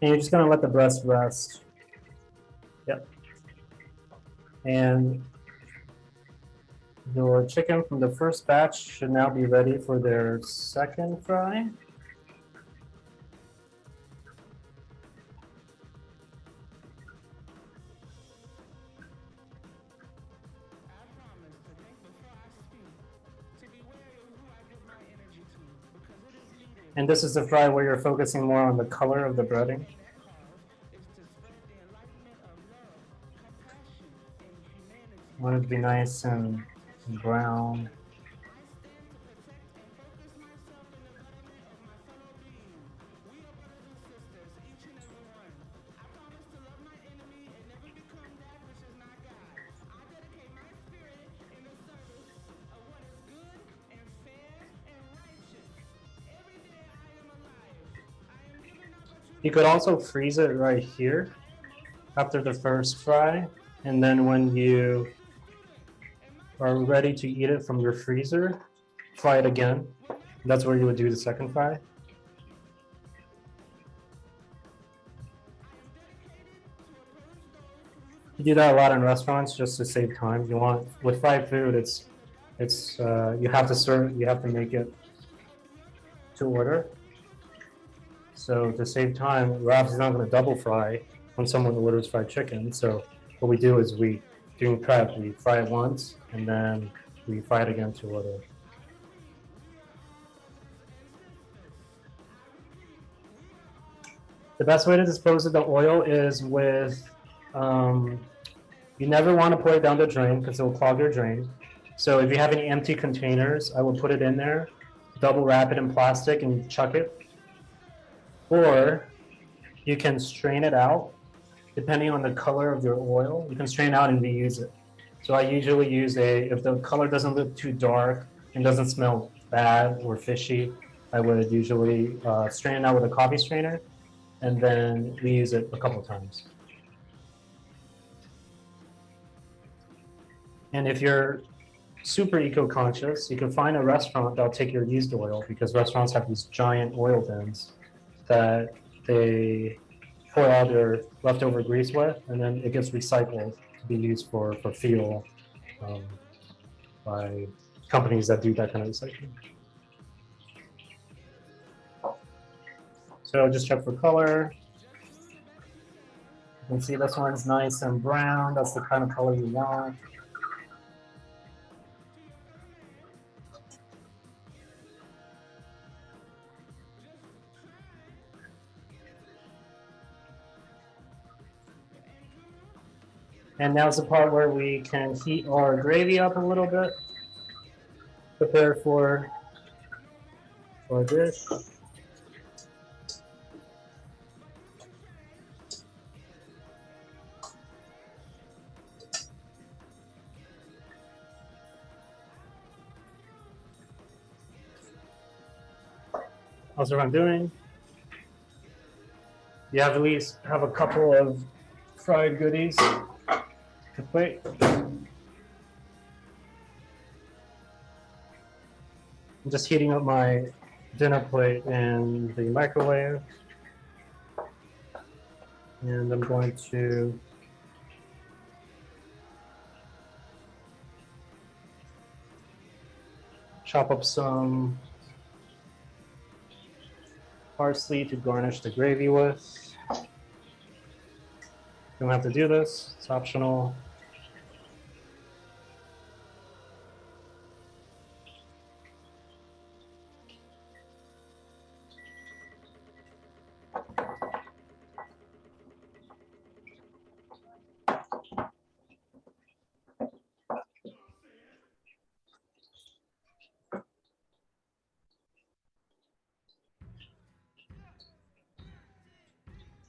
And you're just gonna let the breast rest. Yep. And your chicken from the first batch should now be ready for their second fry. And this is the fry where you're focusing more on the color of the breading. You want it to be nice and brown. You could also freeze it right here after the first fry, and then when you are ready to eat it from your freezer, fry it again. That's where you would do the second fry. You do that a lot in restaurants just to save time. You want, with fried food, you have to serve, you have to make it to order. So to save time, we're obviously not going to double fry. when someone orders fried chicken. So what we do is we, during prep, we fry it once and then we fry it again to order. The best way to dispose of the oil is with, you never want to pour it down the drain because it will clog your drain. So if you have any empty containers, I will put it in there, double wrap it in plastic and chuck it. Or you can strain it out, depending on the color of your oil. You can strain out and reuse it. So I usually use if the color doesn't look too dark and doesn't smell bad or fishy, I would usually strain it out with a coffee strainer and then reuse it a couple times. And if you're super eco-conscious, you can find a restaurant that'll take your used oil, because restaurants have these giant oil bins that they pour out their leftover grease with, and then it gets recycled to be used for fuel by companies that do that kind of recycling. So just check for color. You can see this one's nice and brown. That's the kind of color you want. And now's the part where we can heat our gravy up a little bit. Prepare for our dish. How's everyone doing? You have at least have a couple of fried goodies to plate. I'm just heating up my dinner plate in the microwave. And I'm going to chop up some parsley to garnish the gravy with. You don't have to do this, it's optional.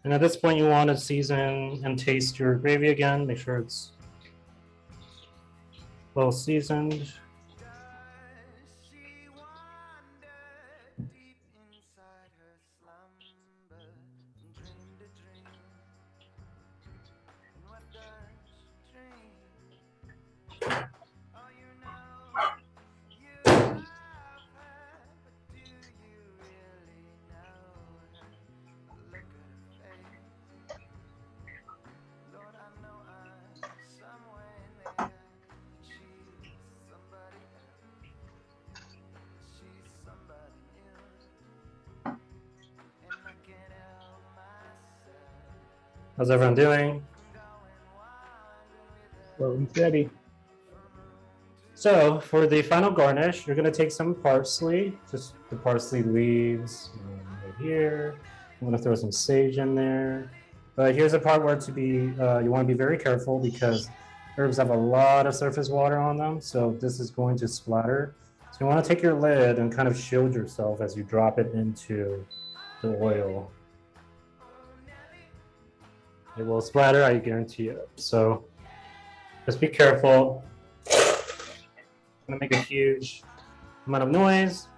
And at this point, you want to season and taste your gravy again. Make sure it's well seasoned. How's everyone doing? Slow and steady. So for the final garnish, you're going to take some parsley, just the parsley leaves right here. I'm going to throw some sage in there. But here's a part where you want to be very careful because herbs have a lot of surface water on them. So this is going to splatter. So you want to take your lid and kind of shield yourself as you drop it into the oil. It will splatter, I guarantee it. So just be careful. I'm gonna make a huge amount of noise.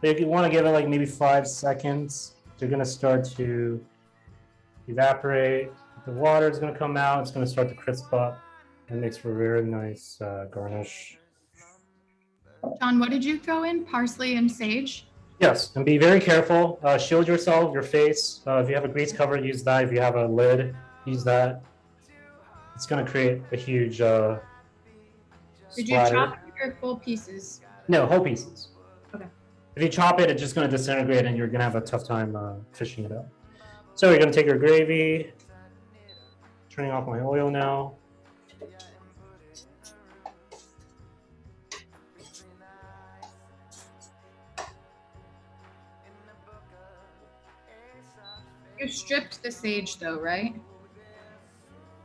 But if you want to give it like maybe 5 seconds, you're gonna start to evaporate. The water is gonna come out. It's gonna start to crisp up. It makes for a very nice garnish. John, what did you throw in? Parsley and sage? Yes, and be very careful. Shield yourself, your face. If you have a grease cover, use that. If you have a lid, use that. It's going to create a huge Did you splatter. chop your full pieces? No, whole pieces. Okay. If you chop it, it's just going to disintegrate and you're going to have a tough time fishing it out. So you're going to take your gravy, turning off my oil now. You stripped the sage though, right?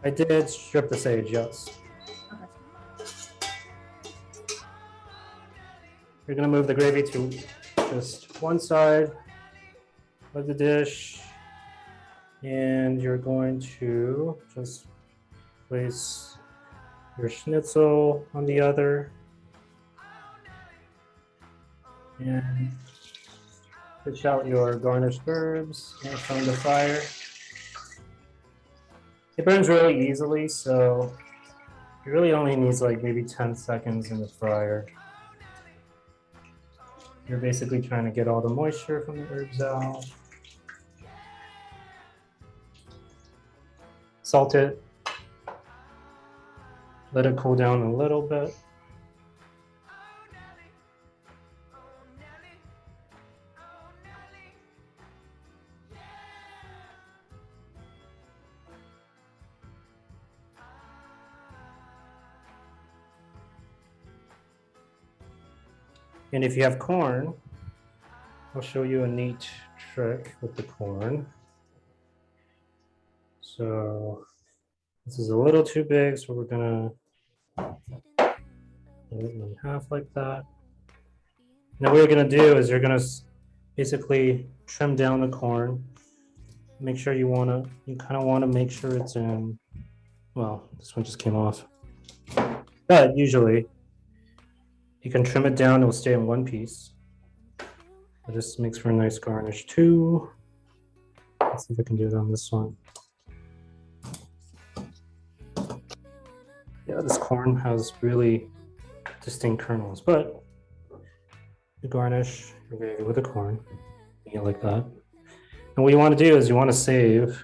I did strip the sage, yes. You're gonna move the gravy to just one side of the dish, and you're going to just place your schnitzel on the other, and fish out your garnished herbs from the fryer. It burns really easily, so it really only needs like maybe 10 seconds in the fryer. You're basically trying to get all the moisture from the herbs out. Salt it. Let it cool down a little bit. And if you have corn, I'll show you a neat trick with the corn. So this is a little too big, so we're gonna cut it in half like that. Now what you're gonna do is you're gonna basically trim down the corn. Make sure you kind of wanna make sure it's in, well, this one just came off. But usually you can trim it down, it will stay in one piece. This makes for a nice garnish too. Let's see if I can do it on this one. Yeah, this corn has really distinct kernels, but you garnish your gravy with the corn, like that. And what you want to do is you want to save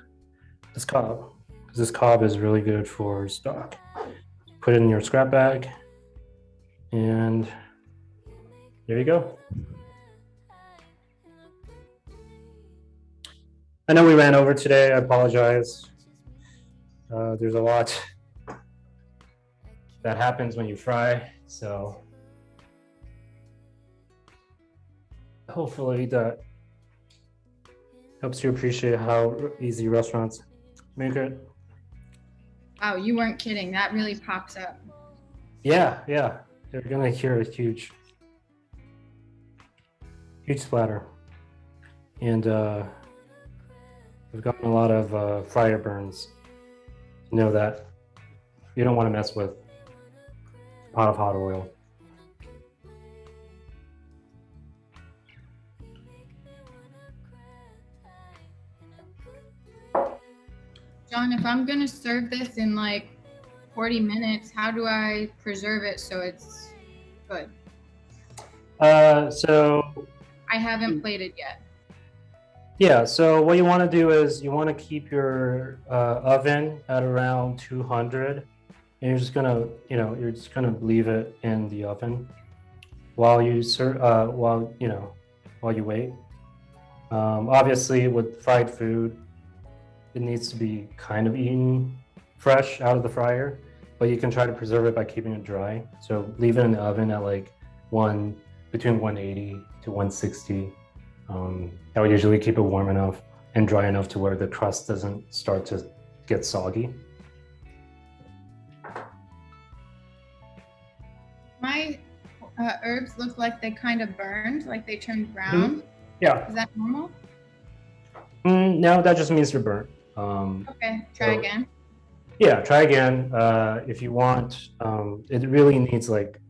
this cob, because this cob is really good for stock. Put it in your scrap bag, and there you go. I know we ran over today, I apologize. There's a lot that happens when you fry, so hopefully that helps you appreciate how easy restaurants make it. Wow, you weren't kidding. That really pops up. Yeah, you're gonna hear a huge splatter, and we've gotten a lot of fryer burns. Know that you don't want to mess with a pot of hot oil. John, if I'm gonna serve this in like 40 minutes, how do I preserve it so it's good? So I haven't plated yet. yeah, so what you want to do is you want to keep your oven at around 200, and you're just gonna, leave it in the oven while you while you wait. Obviously, with fried food, it needs to be kind of eaten fresh out of the fryer, but you can try to preserve it by keeping it dry. So leave it in the oven at like between 180 to 160. I would usually keep it warm enough and dry enough to where the crust doesn't start to get soggy. My herbs look like they kind of burned, like they turned brown. Mm-hmm. Yeah. Is that normal? No, that just means you're burnt. Okay, try again. Yeah, try again. If you want, it really needs like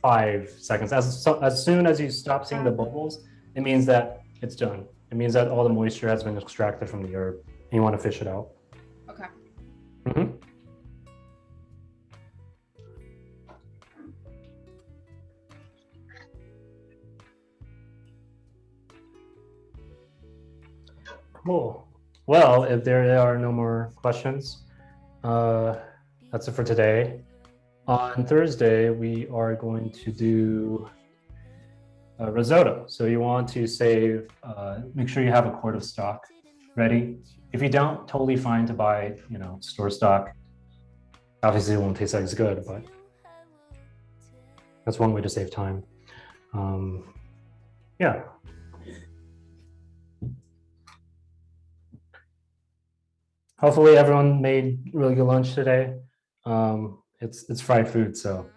5 seconds. As soon as you stop seeing the bubbles, it means that it's done. It means that all the moisture has been extracted from the herb, and you want to fish it out. Okay. Mm-hmm. Cool. Well, if there are no more questions, that's it for today. On Thursday, we are going to do risotto. So you want to save, make sure you have a quart of stock ready. If you don't, totally fine to buy, store stock. Obviously, it won't taste as good, but that's one way to save time. Yeah. Hopefully, everyone made really good lunch today. It's fried food, so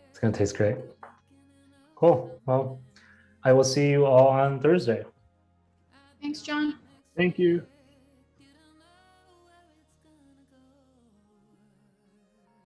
it's gonna taste great. Cool. Well, I will see you all on Thursday. Thanks, John. Thank you.